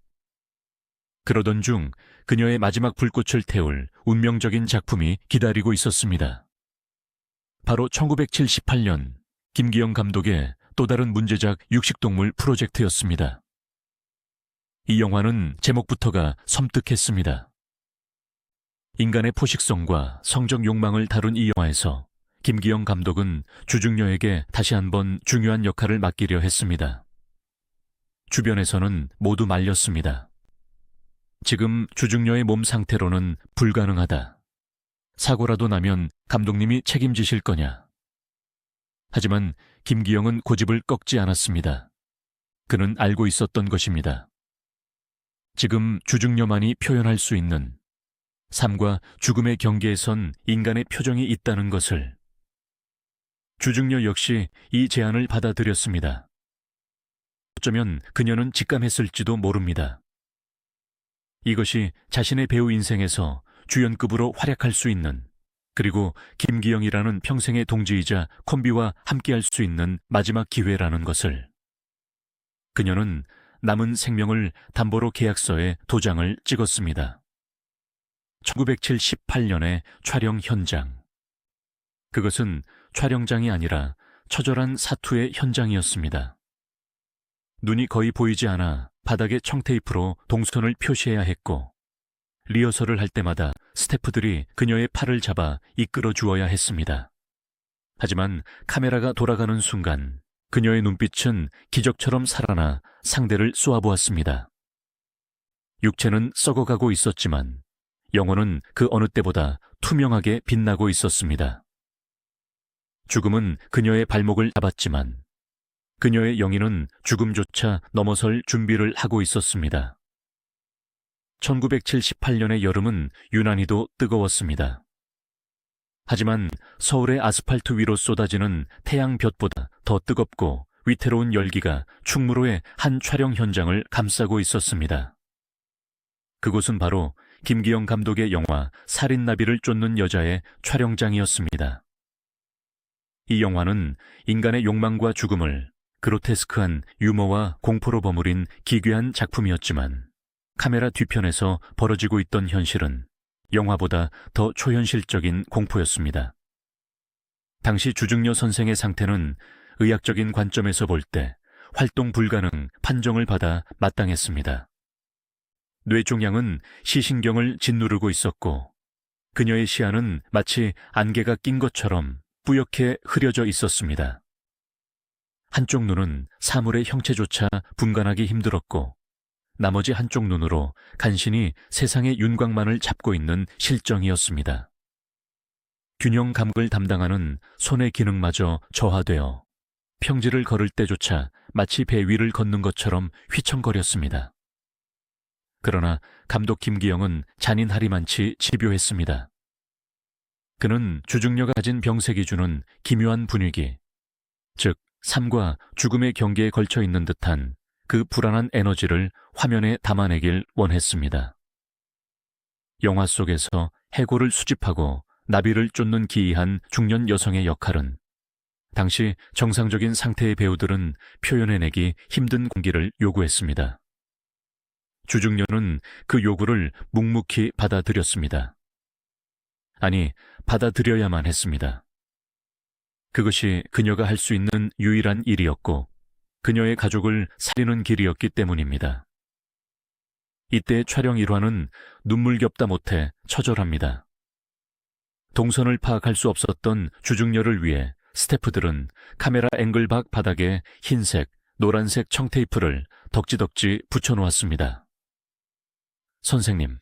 그러던 중 그녀의 마지막 불꽃을 태울 운명적인 작품이 기다리고 있었습니다. 바로 1978년 김기영 감독의 또 다른 문제작 육식동물 프로젝트였습니다. 이 영화는 제목부터가 섬뜩했습니다. 인간의 포식성과 성적 욕망을 다룬 이 영화에서 김기영 감독은 주중녀에게 다시 한번 중요한 역할을 맡기려 했습니다. 주변에서는 모두 말렸습니다. 지금 주중녀의 몸 상태로는 불가능하다. 사고라도 나면 감독님이 책임지실 거냐. 하지만 김기영은 고집을 꺾지 않았습니다. 그는 알고 있었던 것입니다. 지금 주중녀만이 표현할 수 있는 삶과 죽음의 경계에 선 인간의 표정이 있다는 것을. 주중녀 역시 이 제안을 받아들였습니다. 어쩌면 그녀는 직감했을지도 모릅니다. 이것이 자신의 배우 인생에서 주연급으로 활약할 수 있는, 그리고 김기영이라는 평생의 동지이자 콤비와 함께할 수 있는 마지막 기회라는 것을. 그녀는 남은 생명을 담보로 계약서에 도장을 찍었습니다. 1978년의 촬영 현장. 그것은 촬영장이 아니라 처절한 사투의 현장이었습니다. 눈이 거의 보이지 않아 바닥에 청테이프로 동선을 표시해야 했고, 리허설을 할 때마다 스태프들이 그녀의 팔을 잡아 이끌어 주어야 했습니다. 하지만 카메라가 돌아가는 순간 그녀의 눈빛은 기적처럼 살아나 상대를 쏘아보았습니다. 육체는 썩어가고 있었지만 영혼은 그 어느 때보다 투명하게 빛나고 있었습니다. 죽음은 그녀의 발목을 잡았지만 그녀의 영희는 죽음조차 넘어설 준비를 하고 있었습니다. 1978년의 여름은 유난히도 뜨거웠습니다. 하지만 서울의 아스팔트 위로 쏟아지는 태양볕보다 더 뜨겁고 위태로운 열기가 충무로의 한 촬영 현장을 감싸고 있었습니다. 그곳은 바로 김기영 감독의 영화 살인나비를 쫓는 여자의 촬영장이었습니다. 이 영화는 인간의 욕망과 죽음을 그로테스크한 유머와 공포로 버무린 기괴한 작품이었지만 카메라 뒤편에서 벌어지고 있던 현실은 영화보다 더 초현실적인 공포였습니다. 당시 주중녀 선생의 상태는 의학적인 관점에서 볼 때 활동 불가능 판정을 받아 마땅했습니다. 뇌종양은 시신경을 짓누르고 있었고 그녀의 시야는 마치 안개가 낀 것처럼 뿌옇게 흐려져 있었습니다. 한쪽 눈은 사물의 형체조차 분간하기 힘들었고 나머지 한쪽 눈으로 간신히 세상의 윤곽만을 잡고 있는 실정이었습니다. 균형 감각을 담당하는 손의 기능마저 저하되어 평지를 걸을 때조차 마치 배 위를 걷는 것처럼 휘청거렸습니다. 그러나 감독 김기영은 잔인하리만치 집요했습니다. 그는 주중녀가 가진 병색이 주는 기묘한 분위기, 즉 삶과 죽음의 경계에 걸쳐 있는 듯한 그 불안한 에너지를 화면에 담아내길 원했습니다. 영화 속에서 해골을 수집하고 나비를 쫓는 기이한 중년 여성의 역할은 당시 정상적인 상태의 배우들은 표현해내기 힘든 공기를 요구했습니다. 주중녀는 그 요구를 묵묵히 받아들였습니다. 아니, 받아들여야만 했습니다. 그것이 그녀가 할 수 있는 유일한 일이었고 그녀의 가족을 살리는 길이었기 때문입니다. 이때 촬영 일화는 눈물겹다 못해 처절합니다. 동선을 파악할 수 없었던 주중녀를 위해 스태프들은 카메라 앵글 밖 바닥에 흰색, 노란색 청테이프를 덕지덕지 붙여놓았습니다. 선생님,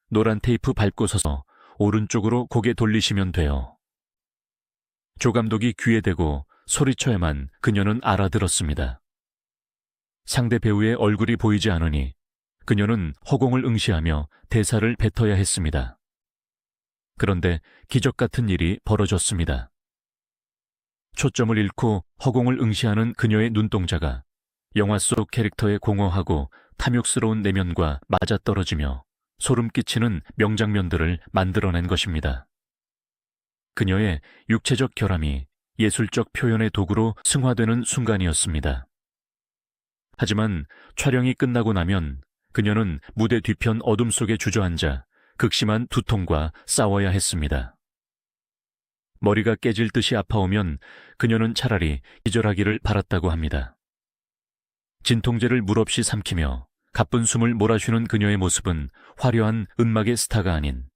노란 테이프 밟고 서서 오른쪽으로 고개 돌리시면 돼요. 조 감독이 귀에 대고 소리쳐야만 그녀는 알아들었습니다. 상대 배우의 얼굴이 보이지 않으니 그녀는 허공을 응시하며 대사를 뱉어야 했습니다. 그런데 기적 같은 일이 벌어졌습니다. 초점을 잃고 허공을 응시하는 그녀의 눈동자가 영화 속 캐릭터의 공허하고 탐욕스러운 내면과 맞아떨어지며 소름 끼치는 명장면들을 만들어낸 것입니다. 그녀의 육체적 결함이 예술적 표현의 도구로 승화되는 순간이었습니다. 하지만 촬영이 끝나고 나면 그녀는 무대 뒤편 어둠 속에 주저앉아 극심한 두통과 싸워야 했습니다. 머리가 깨질 듯이 아파오면 그녀는 차라리 기절하기를 바랐다고 합니다. 진통제를 물없이 삼키며 가쁜 숨을 몰아쉬는 그녀의 모습은 화려한 음악의 스타가 아닌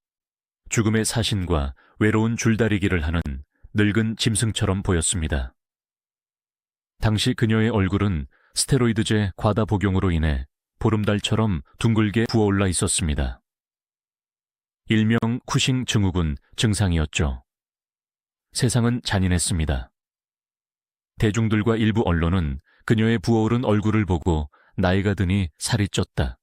죽음의 사신과 외로운 줄다리기를 하는 늙은 짐승처럼 보였습니다. 당시 그녀의 얼굴은 스테로이드제 과다 복용으로 인해 보름달처럼 둥글게 부어올라 있었습니다. 일명 쿠싱 증후군 증상이었죠. 세상은 잔인했습니다. 대중들과 일부 언론은 그녀의 부어오른 얼굴을 보고 나이가 드니 살이 쪘다,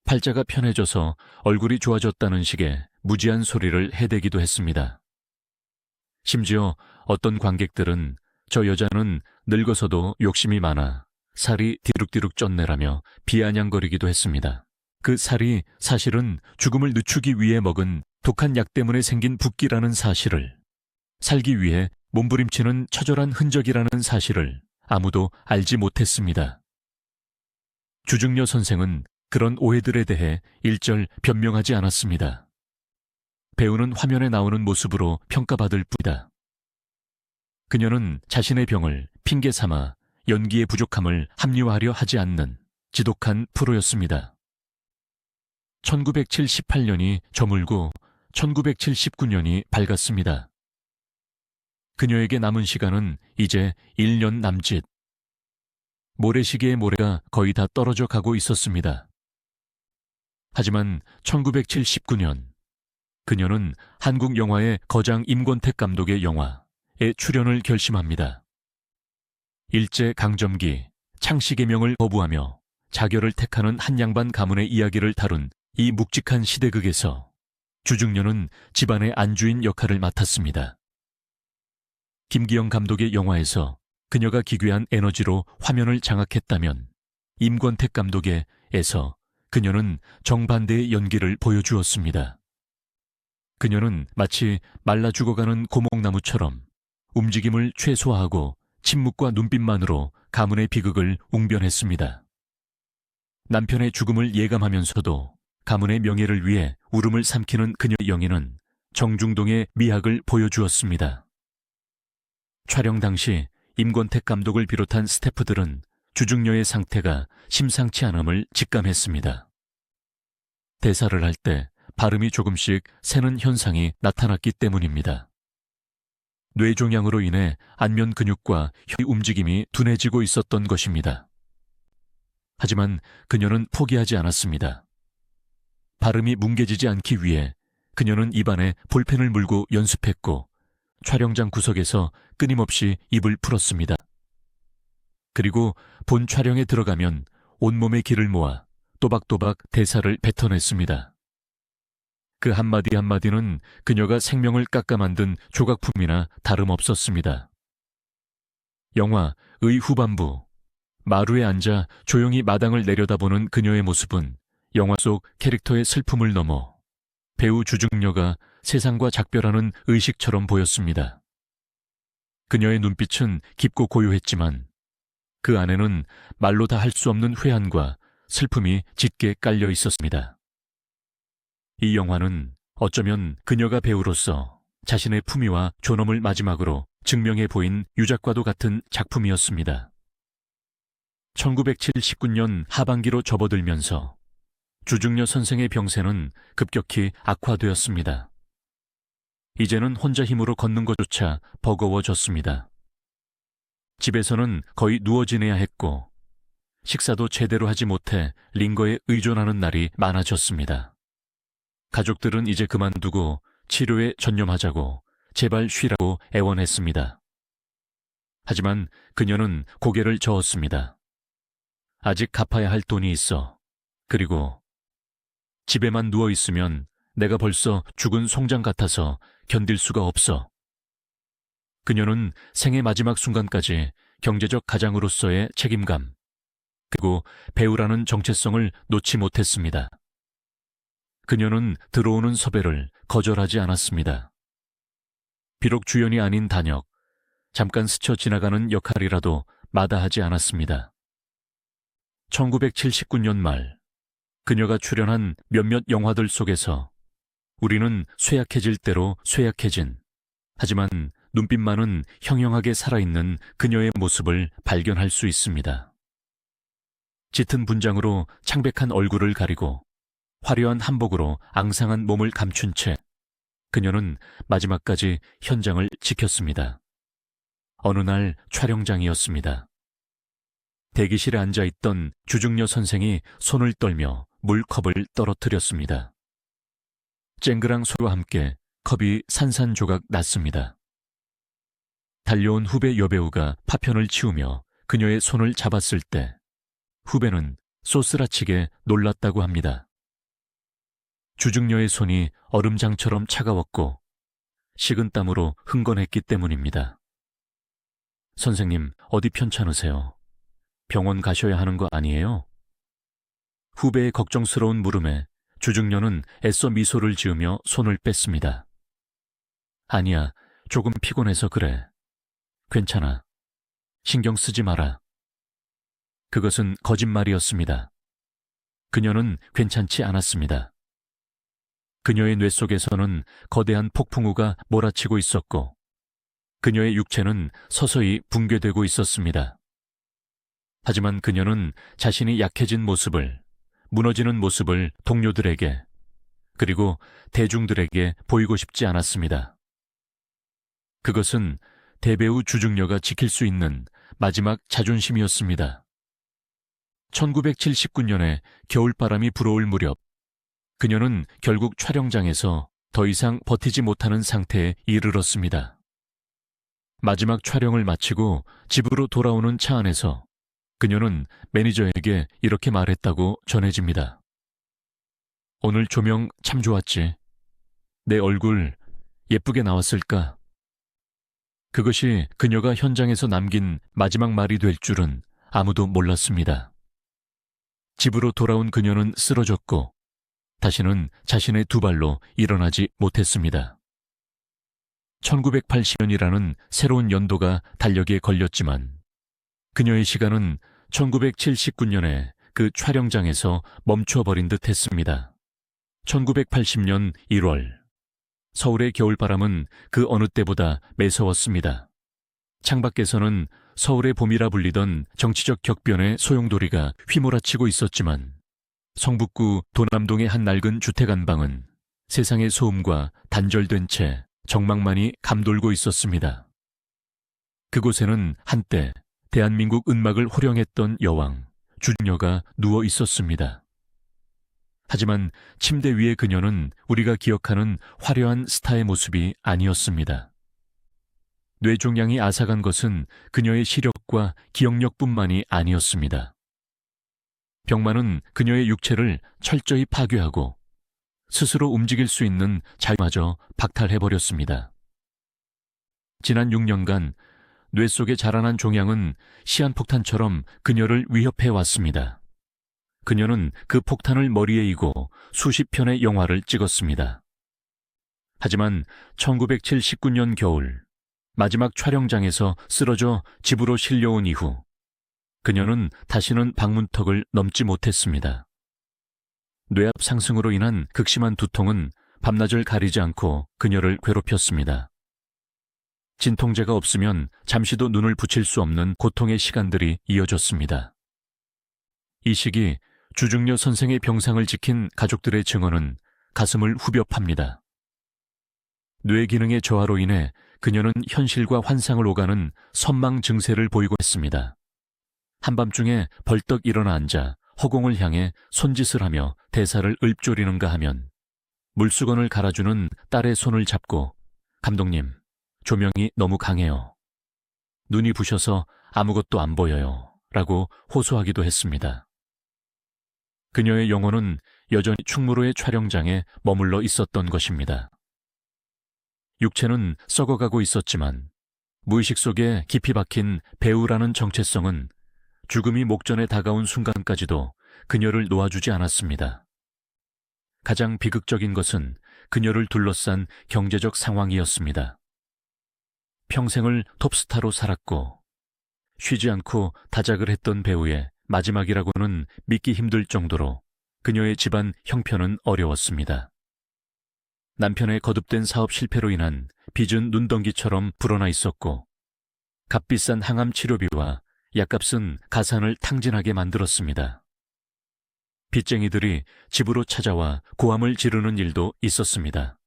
팔자가 편해져서 얼굴이 좋아졌다는 식의 무지한 소리를 해대기도 했습니다. 심지어 어떤 관객들은 저 여자는 늙어서도 욕심이 많아 살이 디룩디룩 쪘네라며 비아냥거리기도 했습니다. 그 살이 사실은 죽음을 늦추기 위해 먹은 독한 약 때문에 생긴 붓기라는 사실을, 살기 위해 몸부림치는 처절한 흔적이라는 사실을 아무도 알지 못했습니다. 주중녀 선생은 그런 오해들에 대해 일절 변명하지 않았습니다. 배우는 화면에 나오는 모습으로 평가받을 뿐이다. 그녀는 자신의 병을 핑계 삼아 연기의 부족함을 합리화하려 하지 않는 지독한 프로였습니다. 1978년이 저물고 1979년이 밝았습니다. 그녀에게 남은 시간은 이제 1년 남짓. 모래시계의 모래가 거의 다 떨어져 가고 있었습니다. 하지만 1979년, 그녀는 한국 영화의 거장 임권택 감독의 영화에 출연을 결심합니다. 일제 강점기 창씨 계명을 거부하며 자결을 택하는 한 양반 가문의 이야기를 다룬 이 묵직한 시대극에서 주중녀는 집안의 안주인 역할을 맡았습니다. 김기영 감독의 영화에서 그녀가 기괴한 에너지로 화면을 장악했다면 임권택 감독의 에서 그녀는 정반대의 연기를 보여주었습니다. 그녀는 마치 말라 죽어가는 고목나무처럼 움직임을 최소화하고 침묵과 눈빛만으로 가문의 비극을 웅변했습니다. 남편의 죽음을 예감하면서도 가문의 명예를 위해 울음을 삼키는 그녀의 영예는 정중동의 미학을 보여주었습니다. 촬영 당시 임권택 감독을 비롯한 스태프들은 주중녀의 상태가 심상치 않음을 직감했습니다. 대사를 할 때 발음이 조금씩 새는 현상이 나타났기 때문입니다. 뇌종양으로 인해 안면 근육과 혀의 움직임이 둔해지고 있었던 것입니다. 하지만 그녀는 포기하지 않았습니다. 발음이 뭉개지지 않기 위해 그녀는 입안에 볼펜을 물고 연습했고 촬영장 구석에서 끊임없이 입을 풀었습니다. 그리고 본 촬영에 들어가면 온몸의 기를 모아 또박또박 대사를 뱉어냈습니다. 그 한마디 한마디는 그녀가 생명을 깎아 만든 조각품이나 다름없었습니다. 영화 의 후반부, 마루에 앉아 조용히 마당을 내려다보는 그녀의 모습은 영화 속 캐릭터의 슬픔을 넘어 배우 주중녀가 세상과 작별하는 의식처럼 보였습니다. 그녀의 눈빛은 깊고 고요했지만 그 안에는 말로 다 할 수 없는 회한과 슬픔이 짙게 깔려 있었습니다. 이 영화는 어쩌면 그녀가 배우로서 자신의 품위와 존엄을 마지막으로 증명해 보인 유작과도 같은 작품이었습니다. 1979년 하반기로 접어들면서 주중녀 선생의 병세는 급격히 악화되었습니다. 이제는 혼자 힘으로 걷는 것조차 버거워졌습니다. 집에서는 거의 누워 지내야 했고 식사도 제대로 하지 못해 링거에 의존하는 날이 많아졌습니다. 가족들은 이제 그만두고 치료에 전념하자고 제발 쉬라고 애원했습니다. 하지만 그녀는 고개를 저었습니다. 아직 갚아야 할 돈이 있어. 그리고 집에만 누워 있으면 내가 벌써 죽은 송장 같아서 견딜 수가 없어. 그녀는 생의 마지막 순간까지 경제적 가장으로서의 책임감, 그리고 배우라는 정체성을 놓지 못했습니다. 그녀는 들어오는 섭외를 거절하지 않았습니다. 비록 주연이 아닌 단역, 잠깐 스쳐 지나가는 역할이라도 마다하지 않았습니다. 1979년 말, 그녀가 출연한 몇몇 영화들 속에서 우리는 쇠약해질 대로 쇠약해진, 하지만 눈빛만은 형형하게 살아있는 그녀의 모습을 발견할 수 있습니다. 짙은 분장으로 창백한 얼굴을 가리고 화려한 한복으로 앙상한 몸을 감춘 채 그녀는 마지막까지 현장을 지켰습니다. 어느 날 촬영장이었습니다. 대기실에 앉아있던 주중녀 선생이 손을 떨며 물컵을 떨어뜨렸습니다. 쨍그랑 소리와 함께 컵이 산산조각 났습니다. 달려온 후배 여배우가 파편을 치우며 그녀의 손을 잡았을 때 후배는 쏘스라치게 놀랐다고 합니다. 주중녀의 손이 얼음장처럼 차가웠고 식은 땀으로 흥건했기 때문입니다. 선생님, 어디 편찮으세요? 병원 가셔야 하는 거 아니에요? 후배의 걱정스러운 물음에 주중녀는 애써 미소를 지으며 손을 뺐습니다. 아니야, 조금 피곤해서 그래. 괜찮아. 신경 쓰지 마라. 그것은 거짓말이었습니다. 그녀는 괜찮지 않았습니다. 그녀의 뇌 속에서는 거대한 폭풍우가 몰아치고 있었고 그녀의 육체는 서서히 붕괴되고 있었습니다. 하지만 그녀는 자신이 약해진 모습을, 무너지는 모습을 동료들에게 그리고 대중들에게 보이고 싶지 않았습니다. 그것은 대배우 주중녀가 지킬 수 있는 마지막 자존심이었습니다. 1979년에 겨울바람이 불어올 무렵 그녀는 결국 촬영장에서 더 이상 버티지 못하는 상태에 이르렀습니다. 마지막 촬영을 마치고 집으로 돌아오는 차 안에서 그녀는 매니저에게 이렇게 말했다고 전해집니다. 오늘 조명 참 좋았지. 내 얼굴 예쁘게 나왔을까? 그것이 그녀가 현장에서 남긴 마지막 말이 될 줄은 아무도 몰랐습니다. 집으로 돌아온 그녀는 쓰러졌고 다시는 자신의 두 발로 일어나지 못했습니다. 1980년이라는 새로운 연도가 달력에 걸렸지만 그녀의 시간은 1979년에 그 촬영장에서 멈춰버린 듯 했습니다. 1980년 1월, 서울의 겨울바람은 그 어느 때보다 매서웠습니다. 창밖에서는 서울의 봄이라 불리던 정치적 격변의 소용돌이가 휘몰아치고 있었지만 성북구 도남동의 한 낡은 주택 안방은 세상의 소음과 단절된 채 정막만이 감돌고 있었습니다. 그곳에는 한때 대한민국 음악을 호령했던 여왕, 주녀가 누워 있었습니다. 하지만 침대 위의 그녀는 우리가 기억하는 화려한 스타의 모습이 아니었습니다. 뇌종양이 앗아간 것은 그녀의 시력과 기억력뿐만이 아니었습니다. 병마는 그녀의 육체를 철저히 파괴하고 스스로 움직일 수 있는 자유마저 박탈해버렸습니다. 지난 6년간 뇌 속에 자라난 종양은 시한폭탄처럼 그녀를 위협해왔습니다. 그녀는 그 폭탄을 머리에 이고 수십 편의 영화를 찍었습니다. 하지만 1979년 겨울 마지막 촬영장에서 쓰러져 집으로 실려온 이후 그녀는 다시는 방문턱을 넘지 못했습니다. 뇌압 상승으로 인한 극심한 두통은 밤낮을 가리지 않고 그녀를 괴롭혔습니다. 진통제가 없으면 잠시도 눈을 붙일 수 없는 고통의 시간들이 이어졌습니다. 이 시기 주중녀 선생의 병상을 지킨 가족들의 증언은 가슴을 후벼 팝니다. 뇌 기능의 저하로 인해 그녀는 현실과 환상을 오가는 선망 증세를 보이고 했습니다. 한밤중에 벌떡 일어나 앉아 허공을 향해 손짓을 하며 대사를 읊조리는가 하면 물수건을 갈아주는 딸의 손을 잡고 감독님, 조명이 너무 강해요. 눈이 부셔서 아무것도 안 보여요. 라고 호소하기도 했습니다. 그녀의 영혼은 여전히 충무로의 촬영장에 머물러 있었던 것입니다. 육체는 썩어가고 있었지만 무의식 속에 깊이 박힌 배우라는 정체성은 죽음이 목전에 다가온 순간까지도 그녀를 놓아주지 않았습니다. 가장 비극적인 것은 그녀를 둘러싼 경제적 상황이었습니다. 평생을 톱스타로 살았고 쉬지 않고 다작을 했던 배우의 마지막이라고는 믿기 힘들 정도로 그녀의 집안 형편은 어려웠습니다. 남편의 거듭된 사업 실패로 인한 빚은 눈덩이처럼 불어나 있었고 값비싼 항암 치료비와 약값은 가산을 탕진하게 만들었습니다. 빚쟁이들이 집으로 찾아와 고함을 지르는 일도 있었습니다.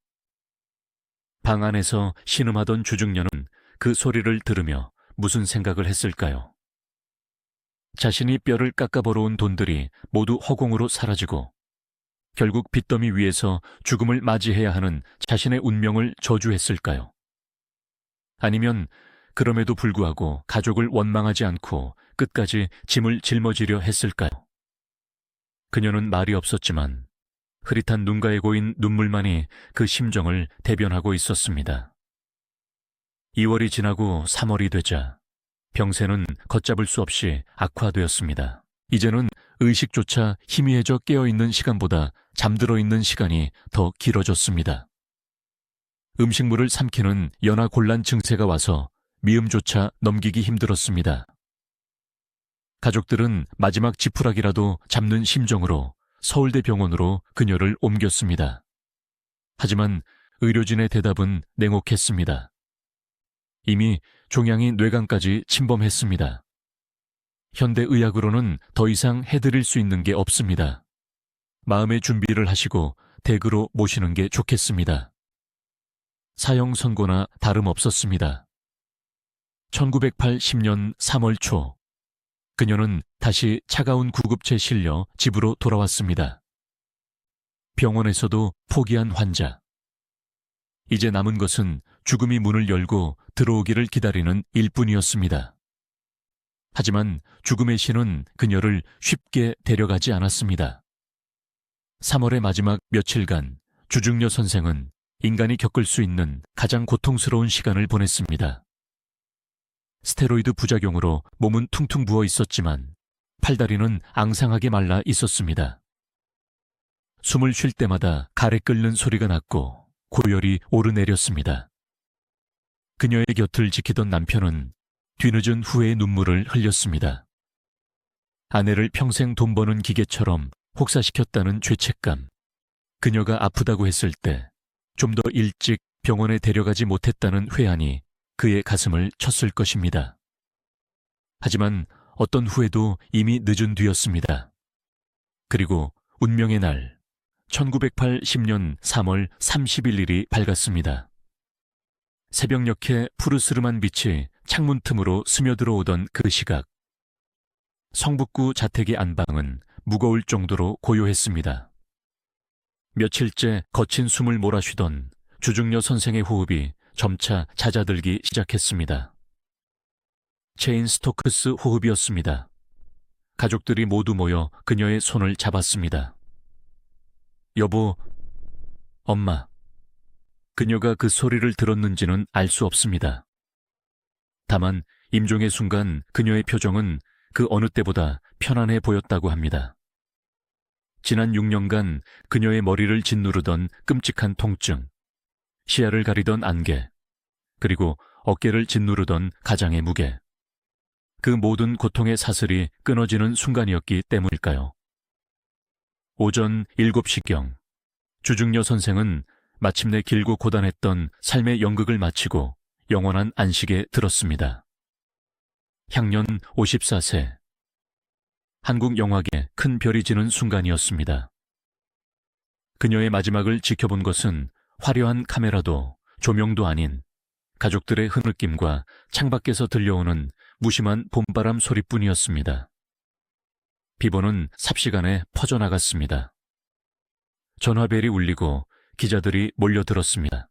방 안에서 신음하던 주중녀는 그 소리를 들으며 무슨 생각을 했을까요? 자신이 뼈를 깎아 벌어온 돈들이 모두 허공으로 사라지고 결국 빚더미 위에서 죽음을 맞이해야 하는 자신의 운명을 저주했을까요? 아니면 그럼에도 불구하고 가족을 원망하지 않고 끝까지 짐을 짊어지려 했을까요? 그녀는 말이 없었지만 흐릿한 눈가에 고인 눈물만이 그 심정을 대변하고 있었습니다. 2월이 지나고 3월이 되자 병세는 걷잡을 수 없이 악화되었습니다. 이제는 의식조차 희미해져 깨어있는 시간보다 잠들어 있는 시간이 더 길어졌습니다. 음식물을 삼키는 연하곤란 증세가 와서 미음조차 넘기기 힘들었습니다. 가족들은 마지막 지푸라기라도 잡는 심정으로 서울대병원으로 그녀를 옮겼습니다. 하지만 의료진의 대답은 냉혹했습니다. 이미 종양이 뇌관까지 침범했습니다. 현대의학으로는 더 이상 해드릴 수 있는 게 없습니다. 마음의 준비를 하시고 댁으로 모시는 게 좋겠습니다. 사형 선고나 다름없었습니다. 1980년 3월 초 그녀는 다시 차가운 구급차에 실려 집으로 돌아왔습니다. 병원에서도 포기한 환자. 이제 남은 것은 죽음이 문을 열고 들어오기를 기다리는 일뿐이었습니다. 하지만 죽음의 신은 그녀를 쉽게 데려가지 않았습니다. 3월의 마지막 며칠간 주중녀 선생은 인간이 겪을 수 있는 가장 고통스러운 시간을 보냈습니다. 스테로이드 부작용으로 몸은 퉁퉁 부어 있었지만 팔다리는 앙상하게 말라 있었습니다. 숨을 쉴 때마다 가래 끓는 소리가 났고 고열이 오르내렸습니다. 그녀의 곁을 지키던 남편은 뒤늦은 후회의 눈물을 흘렸습니다. 아내를 평생 돈 버는 기계처럼 혹사시켰다는 죄책감, 그녀가 아프다고 했을 때 좀 더 일찍 병원에 데려가지 못했다는 회한이 그의 가슴을 쳤을 것입니다. 하지만 어떤 후회도 이미 늦은 뒤였습니다. 그리고 운명의 날, 1980년 3월 30일이 밝았습니다. 새벽녘에 푸르스름한 빛이 창문 틈으로 스며들어오던 그 시각, 성북구 자택의 안방은 무거울 정도로 고요했습니다. 며칠째 거친 숨을 몰아쉬던 주중녀 선생의 호흡이 점차 잦아들기 시작했습니다. 체인 스토크스 호흡이었습니다. 가족들이 모두 모여 그녀의 손을 잡았습니다. 여보, 엄마. 그녀가 그 소리를 들었는지는 알 수 없습니다. 다만 임종의 순간 그녀의 표정은 그 어느 때보다 편안해 보였다고 합니다. 지난 6년간 그녀의 머리를 짓누르던 끔찍한 통증, 시야를 가리던 안개, 그리고 어깨를 짓누르던 가장의 무게. 그 모든 고통의 사슬이 끊어지는 순간이었기 때문일까요? 오전 7시경, 주중녀 선생은 마침내 길고 고단했던 삶의 연극을 마치고 영원한 안식에 들었습니다. 향년 54세. 한국 영화계에 큰 별이 지는 순간이었습니다. 그녀의 마지막을 지켜본 것은 화려한 카메라도 조명도 아닌 가족들의 흐느낌과 창밖에서 들려오는 무심한 봄바람 소리뿐이었습니다. 비보는 삽시간에 퍼져나갔습니다. 전화벨이 울리고 기자들이 몰려들었습니다.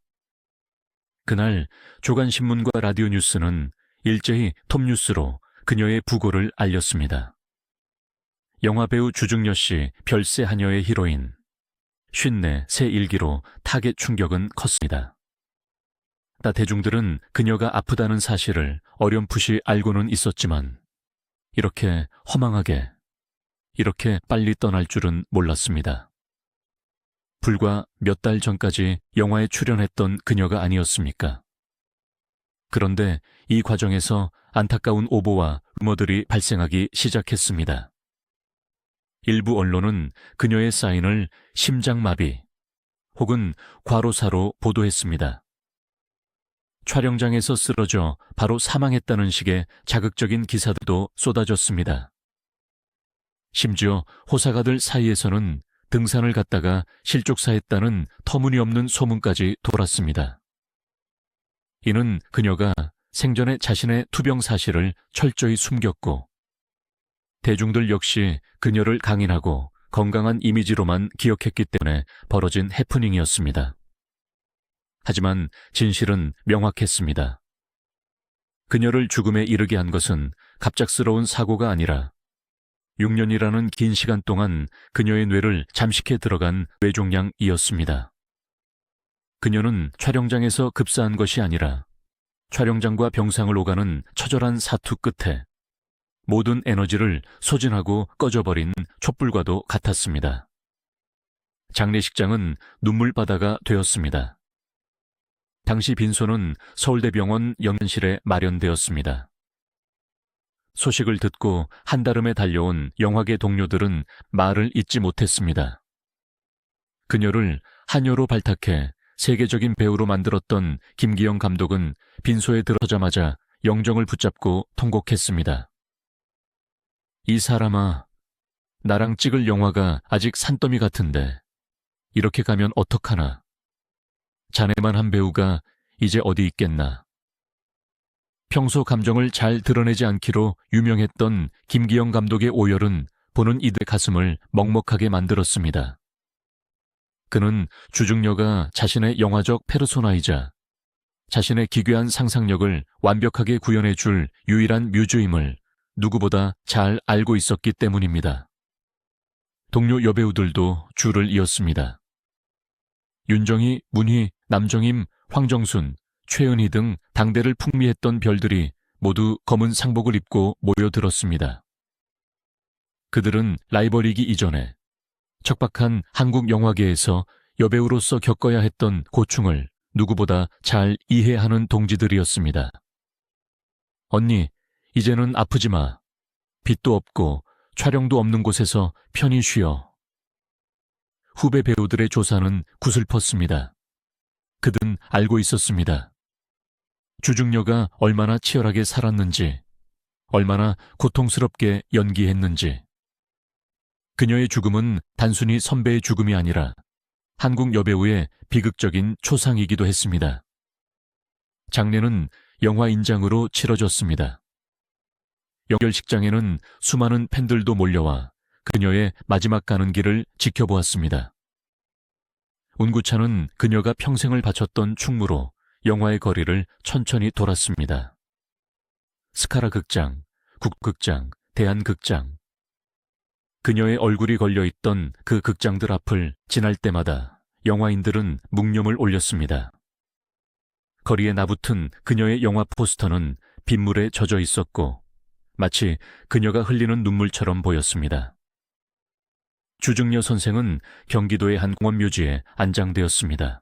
그날 조간신문과 라디오 뉴스는 일제히 톱뉴스로 그녀의 부고를 알렸습니다. 영화배우 주중녀 씨 별세 하녀의 히로인, 54 새 일기로 타겟 충격은 컸습니다. 대중들은 그녀가 아프다는 사실을 어렴풋이 알고는 있었지만 이렇게 허망하게, 이렇게 빨리 떠날 줄은 몰랐습니다. 불과 몇 달 전까지 영화에 출연했던 그녀가 아니었습니까? 그런데 이 과정에서 안타까운 오보와 루머들이 발생하기 시작했습니다. 일부 언론은 그녀의 사인을 심장마비 혹은 과로사로 보도했습니다. 촬영장에서 쓰러져 바로 사망했다는 식의 자극적인 기사들도 쏟아졌습니다. 심지어 호사가들 사이에서는 등산을 갔다가 실족사했다는 터무니없는 소문까지 돌았습니다. 이는 그녀가 생전에 자신의 투병 사실을 철저히 숨겼고 대중들 역시 그녀를 강인하고 건강한 이미지로만 기억했기 때문에 벌어진 해프닝이었습니다. 하지만 진실은 명확했습니다. 그녀를 죽음에 이르게 한 것은 갑작스러운 사고가 아니라 6년이라는 긴 시간 동안 그녀의 뇌를 잠식해 들어간 뇌종양이었습니다. 그녀는 촬영장에서 급사한 것이 아니라 촬영장과 병상을 오가는 처절한 사투 끝에 모든 에너지를 소진하고 꺼져버린 촛불과도 같았습니다. 장례식장은 눈물바다가 되었습니다. 당시 빈소는 서울대병원 영양실에 마련되었습니다. 소식을 듣고 한달음에 달려온 영화계 동료들은 말을 잇지 못했습니다. 그녀를 한여로 발탁해 세계적인 배우로 만들었던 김기영 감독은 빈소에 들어서자마자 영정을 붙잡고 통곡했습니다. 이 사람아, 나랑 찍을 영화가 아직 산더미 같은데 이렇게 가면 어떡하나. 자네만 한 배우가 이제 어디 있겠나. 평소 감정을 잘 드러내지 않기로 유명했던 김기영 감독의 오열은 보는 이들의 가슴을 먹먹하게 만들었습니다. 그는 주중녀가 자신의 영화적 페르소나이자 자신의 기괴한 상상력을 완벽하게 구현해 줄 유일한 뮤즈임을 누구보다 잘 알고 있었기 때문입니다. 동료 여배우들도 줄을 이었습니다. 윤정희, 문희, 남정임, 황정순, 최은희 등 당대를 풍미했던 별들이 모두 검은 상복을 입고 모여들었습니다. 그들은 라이벌이기 이전에 척박한 한국 영화계에서 여배우로서 겪어야 했던 고충을 누구보다 잘 이해하는 동지들이었습니다. 언니, 이제는 아프지 마. 빛도 없고 촬영도 없는 곳에서 편히 쉬어. 후배 배우들의 조사는 구슬펐습니다. 그들은 알고 있었습니다. 주중녀가 얼마나 치열하게 살았는지, 얼마나 고통스럽게 연기했는지. 그녀의 죽음은 단순히 선배의 죽음이 아니라 한국 여배우의 비극적인 초상이기도 했습니다. 장례는 영화 인장으로 치러졌습니다. 연결식장에는 수많은 팬들도 몰려와 그녀의 마지막 가는 길을 지켜보았습니다. 운구차는 그녀가 평생을 바쳤던 충무로 영화의 거리를 천천히 돌았습니다. 스카라 극장, 국극장, 대한극장. 그녀의 얼굴이 걸려있던 그 극장들 앞을 지날 때마다 영화인들은 묵념을 올렸습니다. 거리에 나붙은 그녀의 영화 포스터는 빗물에 젖어 있었고 마치 그녀가 흘리는 눈물처럼 보였습니다. 주중녀 선생은 경기도의 한 공원묘지에 안장되었습니다.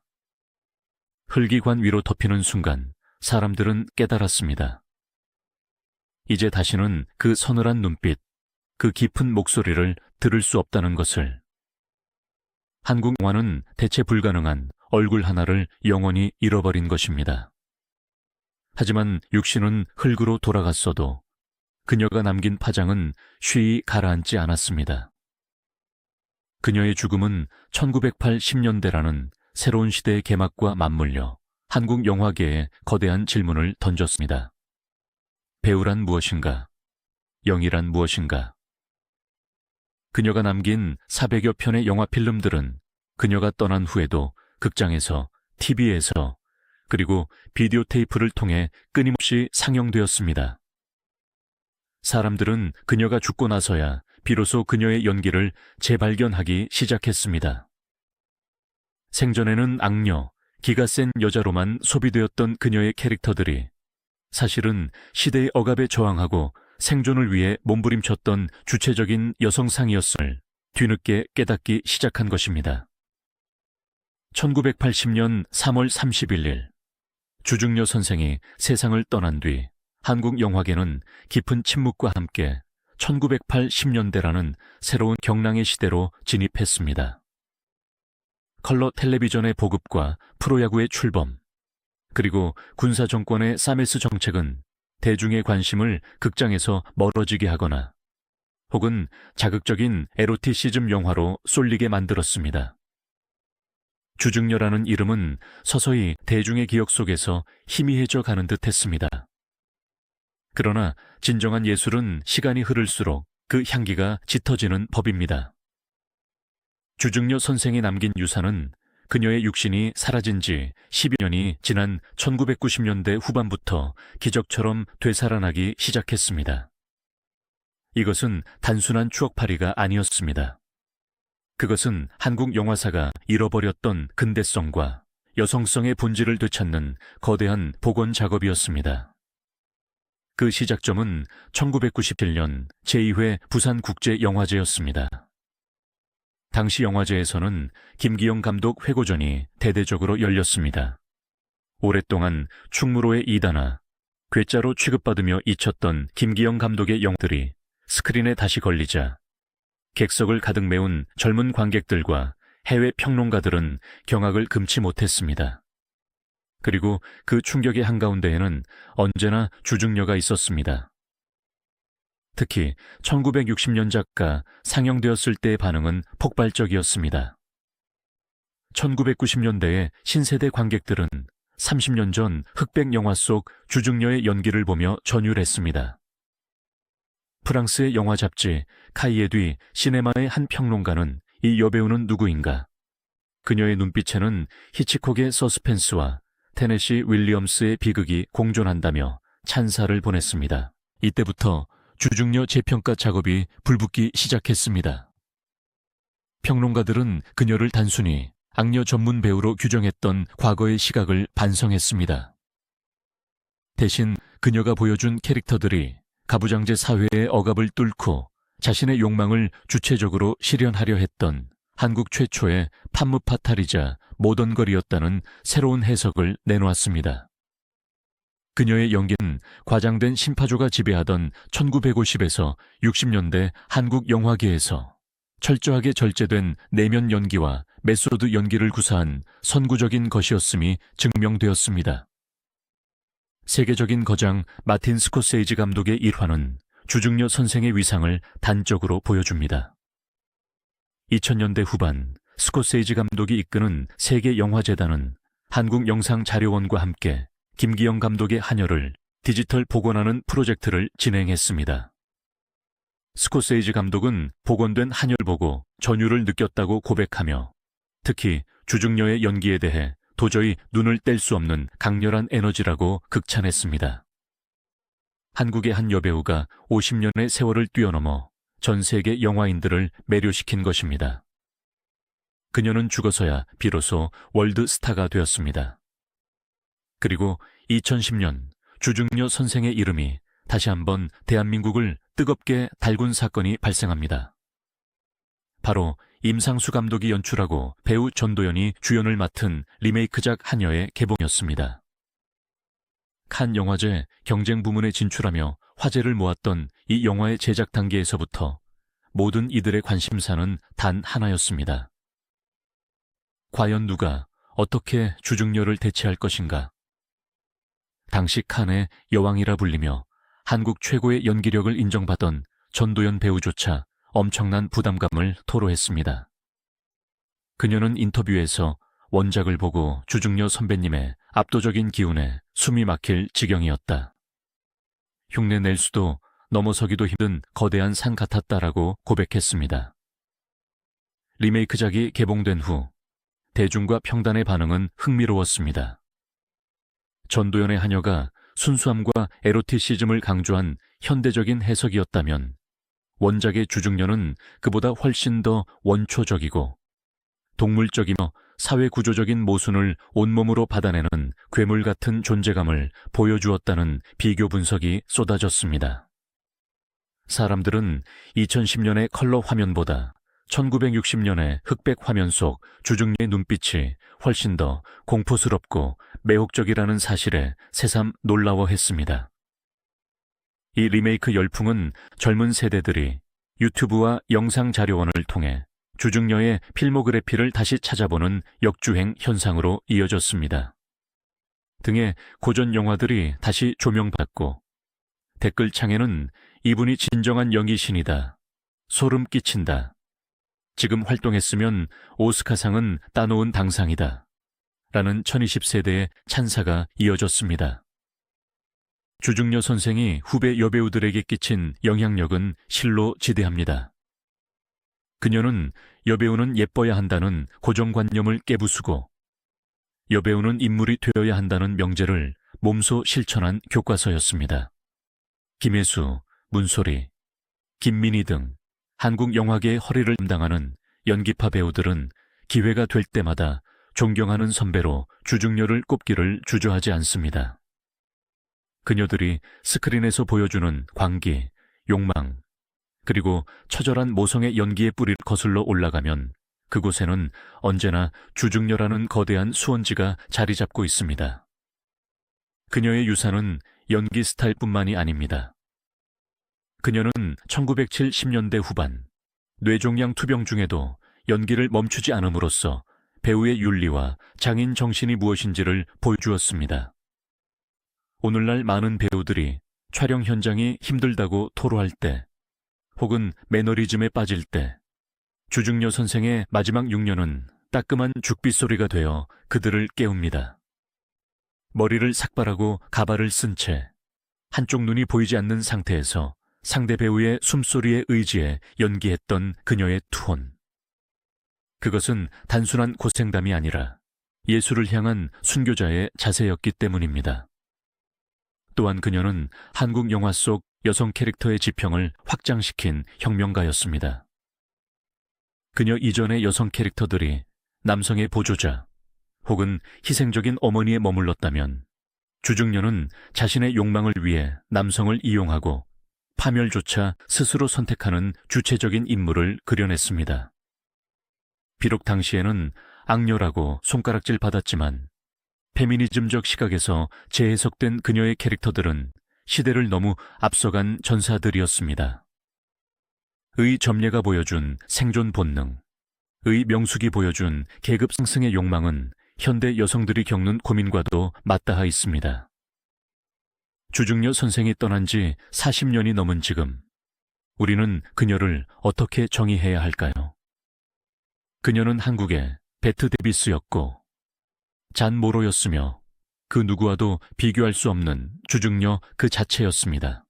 흙이관 위로 덮이는 순간 사람들은 깨달았습니다. 이제 다시는 그 서늘한 눈빛, 그 깊은 목소리를 들을 수 없다는 것을. 한국 영화는 대체 불가능한 얼굴 하나를 영원히 잃어버린 것입니다. 하지만 육신은 흙으로 돌아갔어도 그녀가 남긴 파장은 쉬이 가라앉지 않았습니다. 그녀의 죽음은 1980년대라는 새로운 시대의 개막과 맞물려 한국 영화계에 거대한 질문을 던졌습니다. 배우란 무엇인가? 영이란 무엇인가? 그녀가 남긴 400여 편의 영화 필름들은 그녀가 떠난 후에도 극장에서, TV에서, 그리고 비디오 테이프를 통해 끊임없이 상영되었습니다. 사람들은 그녀가 죽고 나서야 비로소 그녀의 연기를 재발견하기 시작했습니다. 생전에는 악녀, 기가 센 여자로만 소비되었던 그녀의 캐릭터들이 사실은 시대의 억압에 저항하고 생존을 위해 몸부림쳤던 주체적인 여성상이었음을 뒤늦게 깨닫기 시작한 것입니다. 1980년 3월 31일 주중녀 선생이 세상을 떠난 뒤 한국 영화계는 깊은 침묵과 함께 1980년대라는 새로운 경랑의 시대로 진입했습니다. 컬러 텔레비전의 보급과 프로야구의 출범, 그리고 군사정권의 사메스 정책은 대중의 관심을 극장에서 멀어지게 하거나 혹은 자극적인 에로티시즘 영화로 쏠리게 만들었습니다. 주중녀라는 이름은 서서히 대중의 기억 속에서 희미해져 가는 듯 했습니다. 그러나 진정한 예술은 시간이 흐를수록 그 향기가 짙어지는 법입니다. 주중녀 선생이 남긴 유산은 그녀의 육신이 사라진 지 12년이 지난 1990년대 후반부터 기적처럼 되살아나기 시작했습니다. 이것은 단순한 추억팔이가 아니었습니다. 그것은 한국 영화사가 잃어버렸던 근대성과 여성성의 본질을 되찾는 거대한 복원 작업이었습니다. 그 시작점은 1997년 제2회 부산국제영화제였습니다. 당시 영화제에서는 김기영 감독 회고전이 대대적으로 열렸습니다. 오랫동안 충무로의 이단아, 괴짜로 취급받으며 잊혔던 김기영 감독의 영들이 스크린에 다시 걸리자 객석을 가득 메운 젊은 관객들과 해외 평론가들은 경악을 금치 못했습니다. 그리고 그 충격의 한가운데에는 언제나 주중녀가 있었습니다. 특히 1960년 작가 상영되었을 때의 반응은 폭발적이었습니다. 1990년대의 신세대 관객들은 30년 전 흑백 영화 속 주중녀의 연기를 보며 전율했습니다. 프랑스의 영화 잡지 카이에 뒤 시네마의 한 평론가는 이 여배우는 누구인가? 그녀의 눈빛에는 히치콕의 서스펜스와 테네시 윌리엄스의 비극이 공존한다며 찬사를 보냈습니다. 이때부터 주중녀 재평가 작업이 불붙기 시작했습니다. 평론가들은 그녀를 단순히 악녀 전문 배우로 규정했던 과거의 시각을 반성했습니다. 대신 그녀가 보여준 캐릭터들이 가부장제 사회의 억압을 뚫고 자신의 욕망을 주체적으로 실현하려 했던 한국 최초의 판무파탈이자 모던걸이었다는 새로운 해석을 내놓았습니다. 그녀의 연기는 과장된 신파조가 지배하던 1950에서 60년대 한국 영화계에서 철저하게 절제된 내면 연기와 메소드 연기를 구사한 선구적인 것이었음이 증명되었습니다. 세계적인 거장 마틴 스코세이지 감독의 일화는 주중녀 선생의 위상을 단적으로 보여줍니다. 2000년대 후반 스코세이지 감독이 이끄는 세계영화재단은 한국영상자료원과 함께 김기영 감독의 한여를 디지털 복원하는 프로젝트를 진행했습니다. 스코세이지 감독은 복원된 한여를 보고 전율을 느꼈다고 고백하며 특히 주중녀의 연기에 대해 도저히 눈을 뗄 수 없는 강렬한 에너지라고 극찬했습니다. 한국의 한 여배우가 50년의 세월을 뛰어넘어 전 세계 영화인들을 매료시킨 것입니다. 그녀는 죽어서야 비로소 월드 스타가 되었습니다. 그리고 2010년 주중녀 선생의 이름이 다시 한번 대한민국을 뜨겁게 달군 사건이 발생합니다. 바로 임상수 감독이 연출하고 배우 전도연이 주연을 맡은 리메이크작 한여의 개봉이었습니다. 칸 영화제 경쟁 부문에 진출하며 화제를 모았던 이 영화의 제작 단계에서부터 모든 이들의 관심사는 단 하나였습니다. 과연 누가 어떻게 주중녀를 대체할 것인가? 당시 칸의 여왕이라 불리며 한국 최고의 연기력을 인정받던 전도연 배우조차 엄청난 부담감을 토로했습니다. 그녀는 인터뷰에서 원작을 보고 주중녀 선배님의 압도적인 기운에 숨이 막힐 지경이었다. 흉내 낼 수도 넘어서기도 힘든 거대한 산 같았다라고 고백했습니다. 리메이크작이 개봉된 후 대중과 평단의 반응은 흥미로웠습니다. 전도연의 한여가 순수함과 에로티시즘을 강조한 현대적인 해석이었다면 원작의 주중녀는 그보다 훨씬 더 원초적이고 동물적이며 사회구조적인 모순을 온몸으로 받아내는 괴물 같은 존재감을 보여주었다는 비교 분석이 쏟아졌습니다. 사람들은 2010년의 컬러 화면보다 1960년의 흑백 화면 속 주중녀의 눈빛이 훨씬 더 공포스럽고 매혹적이라는 사실에 새삼 놀라워했습니다. 이 리메이크 열풍은 젊은 세대들이 유튜브와 영상자료원을 통해 주중녀의 필모그래피를 다시 찾아보는 역주행 현상으로 이어졌습니다. 등의 고전 영화들이 다시 조명받고 댓글창에는 이분이 진정한 연기신이다, 소름 끼친다, 지금 활동했으면 오스카상은 따놓은 당상이다 라는 1020세대의 찬사가 이어졌습니다. 주중녀 선생이 후배 여배우들에게 끼친 영향력은 실로 지대합니다. 그녀는 여배우는 예뻐야 한다는 고정관념을 깨부수고 여배우는 인물이 되어야 한다는 명제를 몸소 실천한 교과서였습니다. 김혜수, 문소리, 김민희 등 한국 영화계의 허리를 담당하는 연기파 배우들은 기회가 될 때마다 존경하는 선배로 주중녀를 꼽기를 주저하지 않습니다. 그녀들이 스크린에서 보여주는 광기, 욕망, 그리고 처절한 모성의 연기의 뿌리를 거슬러 올라가면 그곳에는 언제나 주중녀라는 거대한 수원지가 자리 잡고 있습니다. 그녀의 유산은 연기 스타일뿐만이 아닙니다. 그녀는 1970년대 후반 뇌종양 투병 중에도 연기를 멈추지 않음으로써 배우의 윤리와 장인 정신이 무엇인지를 보여주었습니다. 오늘날 많은 배우들이 촬영 현장이 힘들다고 토로할 때 혹은 매너리즘에 빠질 때 주중녀 선생의 마지막 6년은 따끔한 죽빗소리가 되어 그들을 깨웁니다. 머리를 삭발하고 가발을 쓴 채 한쪽 눈이 보이지 않는 상태에서 상대 배우의 숨소리에 의지해 연기했던 그녀의 투혼. 그것은 단순한 고생담이 아니라 예수를 향한 순교자의 자세였기 때문입니다. 또한 그녀는 한국 영화 속 여성 캐릭터의 지평을 확장시킨 혁명가였습니다. 그녀 이전의 여성 캐릭터들이 남성의 보조자 혹은 희생적인 어머니에 머물렀다면 주중녀는 자신의 욕망을 위해 남성을 이용하고 파멸조차 스스로 선택하는 주체적인 인물을 그려냈습니다. 비록 당시에는 악녀라고 손가락질 받았지만 페미니즘적 시각에서 재해석된 그녀의 캐릭터들은 시대를 너무 앞서간 전사들이었습니다. 의 점례가 보여준 생존 본능, 의 명숙이 보여준 계급 상승의 욕망은 현대 여성들이 겪는 고민과도 맞닿아 있습니다. 주중녀 선생이 떠난 지 40년이 넘은 지금, 우리는 그녀를 어떻게 정의해야 할까요? 그녀는 한국의 베트 데비스였고 잔 모로였으며 그 누구와도 비교할 수 없는 주중녀 그 자체였습니다.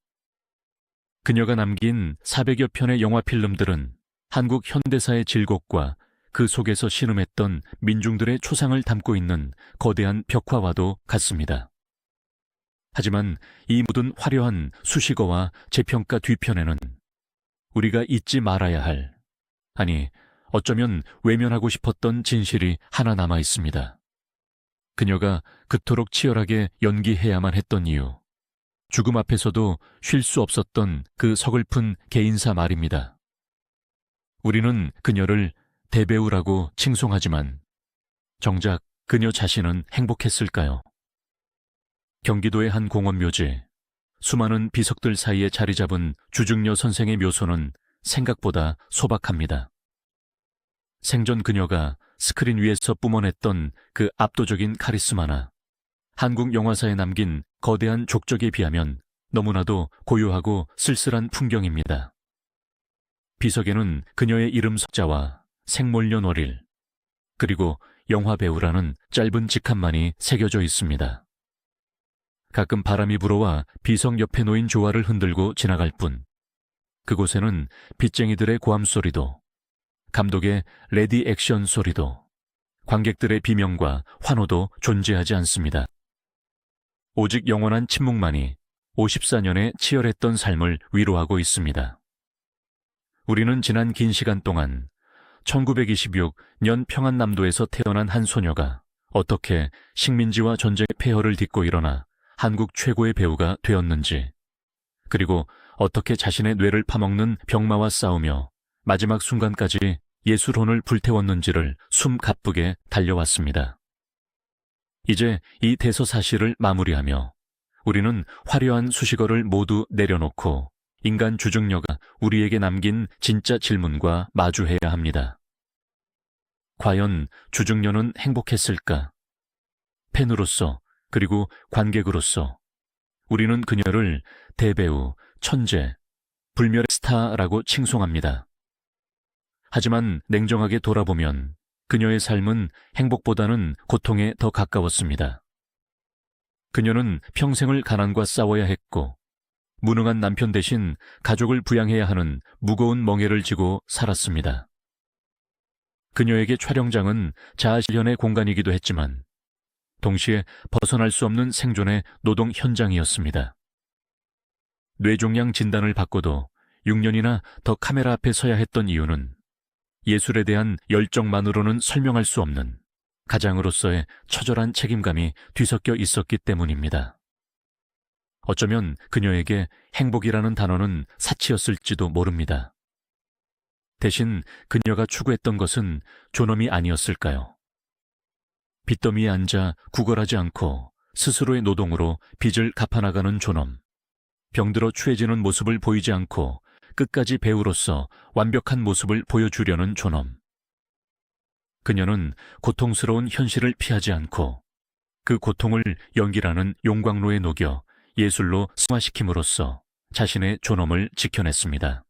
그녀가 남긴 400여 편의 영화 필름들은 한국 현대사의 질곡과 그 속에서 신음했던 민중들의 초상을 담고 있는 거대한 벽화와도 같습니다. 하지만 이 묻은 화려한 수식어와 재평가 뒤편에는 우리가 잊지 말아야 할, 아니 어쩌면 외면하고 싶었던 진실이 하나 남아 있습니다. 그녀가 그토록 치열하게 연기해야만 했던 이유, 죽음 앞에서도 쉴 수 없었던 그 서글픈 개인사 말입니다. 우리는 그녀를 대배우라고 칭송하지만 정작 그녀 자신은 행복했을까요? 경기도의 한 공원 묘지, 수많은 비석들 사이에 자리 잡은 주중녀 선생의 묘소는 생각보다 소박합니다. 생전 그녀가 스크린 위에서 뿜어냈던 그 압도적인 카리스마나 한국 영화사에 남긴 거대한 족적에 비하면 너무나도 고요하고 쓸쓸한 풍경입니다. 비석에는 그녀의 이름 석자와 생몰년월일, 그리고 영화배우라는 짧은 직함만이 새겨져 있습니다. 가끔 바람이 불어와 비석 옆에 놓인 조화를 흔들고 지나갈 뿐, 그곳에는 빚쟁이들의 고함 소리도, 감독의 레디 액션 소리도, 관객들의 비명과 환호도 존재하지 않습니다. 오직 영원한 침묵만이 54년의 치열했던 삶을 위로하고 있습니다. 우리는 지난 긴 시간 동안 1926년 평안남도에서 태어난 한 소녀가 어떻게 식민지와 전쟁의 폐허를 딛고 일어나 한국 최고의 배우가 되었는지, 그리고 어떻게 자신의 뇌를 파먹는 병마와 싸우며 마지막 순간까지 예술혼을 불태웠는지를 숨 가쁘게 달려왔습니다. 이제 이 대서사실을 마무리하며 우리는 화려한 수식어를 모두 내려놓고 인간 주중녀가 우리에게 남긴 진짜 질문과 마주해야 합니다. 과연 주중녀는 행복했을까? 팬으로서 그리고 관객으로서 우리는 그녀를 대배우, 천재, 불멸의 스타라고 칭송합니다. 하지만 냉정하게 돌아보면 그녀의 삶은 행복보다는 고통에 더 가까웠습니다. 그녀는 평생을 가난과 싸워야 했고 무능한 남편 대신 가족을 부양해야 하는 무거운 멍에를 지고 살았습니다. 그녀에게 촬영장은 자아실현의 공간이기도 했지만 동시에 벗어날 수 없는 생존의 노동 현장이었습니다. 뇌종양 진단을 받고도 6년이나 더 카메라 앞에 서야 했던 이유는 예술에 대한 열정만으로는 설명할 수 없는 가장으로서의 처절한 책임감이 뒤섞여 있었기 때문입니다. 어쩌면 그녀에게 행복이라는 단어는 사치였을지도 모릅니다. 대신 그녀가 추구했던 것은 존엄이 아니었을까요? 빚더미에 앉아 구걸하지 않고 스스로의 노동으로 빚을 갚아나가는 존엄, 병들어 추해지는 모습을 보이지 않고 끝까지 배우로서 완벽한 모습을 보여주려는 존엄. 그녀는 고통스러운 현실을 피하지 않고 그 고통을 연기라는 용광로에 녹여 예술로 승화시킴으로써 자신의 존엄을 지켜냈습니다.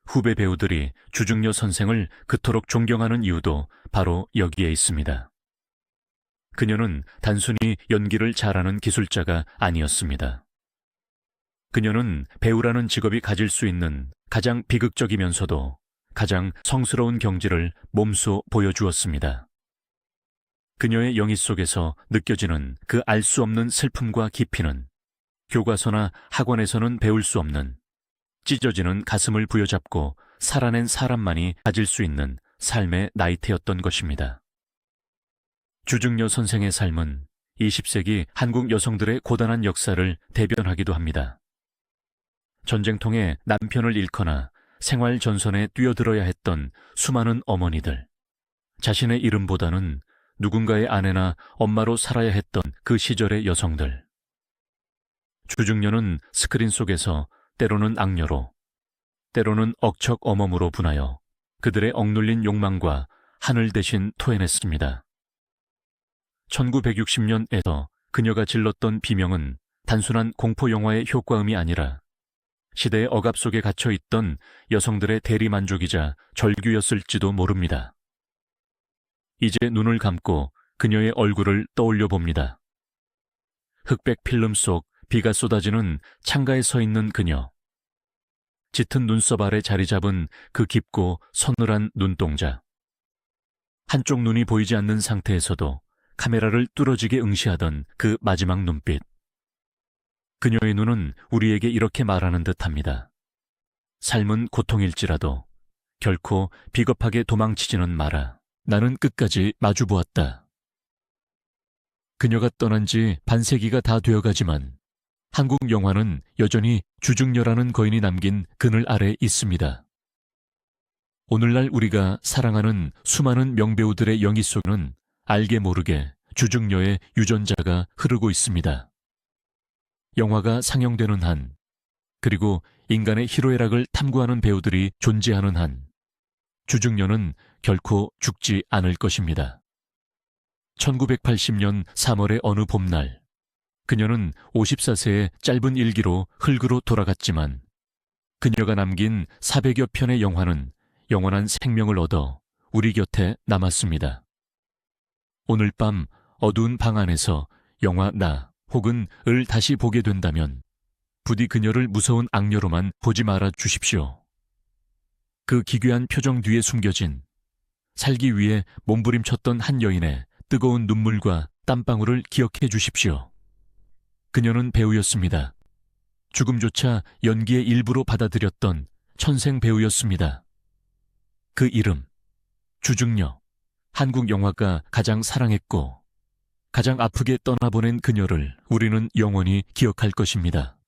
후배 배우들이 주중녀 선생을 그토록 존경하는 이유도 바로 여기에 있습니다. 그녀는 단순히 연기를 잘하는 기술자가 아니었습니다. 그녀는 배우라는 직업이 가질 수 있는 가장 비극적이면서도 가장 성스러운 경지를 몸소 보여주었습니다. 그녀의 영희 속에서 느껴지는 그 알 수 없는 슬픔과 깊이는 교과서나 학원에서는 배울 수 없는 찢어지는 가슴을 부여잡고 살아낸 사람만이 가질 수 있는 삶의 나이테였던 것입니다. 주중녀 선생의 삶은 20세기 한국 여성들의 고단한 역사를 대변하기도 합니다. 전쟁통에 남편을 잃거나 생활 전선에 뛰어들어야 했던 수많은 어머니들, 자신의 이름보다는 누군가의 아내나 엄마로 살아야 했던 그 시절의 여성들. 주중녀는 스크린 속에서 때로는 악녀로, 때로는 억척 어멈으로 분하여 그들의 억눌린 욕망과 하늘 대신 토해냈습니다. 1960년에서 그녀가 질렀던 비명은 단순한 공포영화의 효과음이 아니라 시대의 억압 속에 갇혀있던 여성들의 대리만족이자 절규였을지도 모릅니다. 이제 눈을 감고 그녀의 얼굴을 떠올려 봅니다. 흑백 필름 속 비가 쏟아지는 창가에 서 있는 그녀. 짙은 눈썹 아래 자리 잡은 그 깊고 서늘한 눈동자. 한쪽 눈이 보이지 않는 상태에서도 카메라를 뚫어지게 응시하던 그 마지막 눈빛. 그녀의 눈은 우리에게 이렇게 말하는 듯합니다. 삶은 고통일지라도 결코 비겁하게 도망치지는 마라. 나는 끝까지 마주보았다. 그녀가 떠난 지 반세기가 다 되어가지만 한국 영화는 여전히 주중녀라는 거인이 남긴 그늘 아래 있습니다. 오늘날 우리가 사랑하는 수많은 명배우들의 영희 속에는 알게 모르게 주중녀의 유전자가 흐르고 있습니다. 영화가 상영되는 한, 그리고 인간의 희로애락을 탐구하는 배우들이 존재하는 한, 주중녀는 결코 죽지 않을 것입니다. 1980년 3월의 어느 봄날, 그녀는 54세의 짧은 일기로 흙으로 돌아갔지만 그녀가 남긴 400여 편의 영화는 영원한 생명을 얻어 우리 곁에 남았습니다. 오늘 밤 어두운 방 안에서 영화 나 혹은 을 다시 보게 된다면 부디 그녀를 무서운 악녀로만 보지 말아 주십시오. 그 기괴한 표정 뒤에 숨겨진 살기 위해 몸부림쳤던 한 여인의 뜨거운 눈물과 땀방울을 기억해 주십시오. 그녀는 배우였습니다. 죽음조차 연기의 일부로 받아들였던 천생 배우였습니다. 그 이름, 주중녀. 한국 영화가 가장 사랑했고 가장 아프게 떠나보낸 그녀를 우리는 영원히 기억할 것입니다.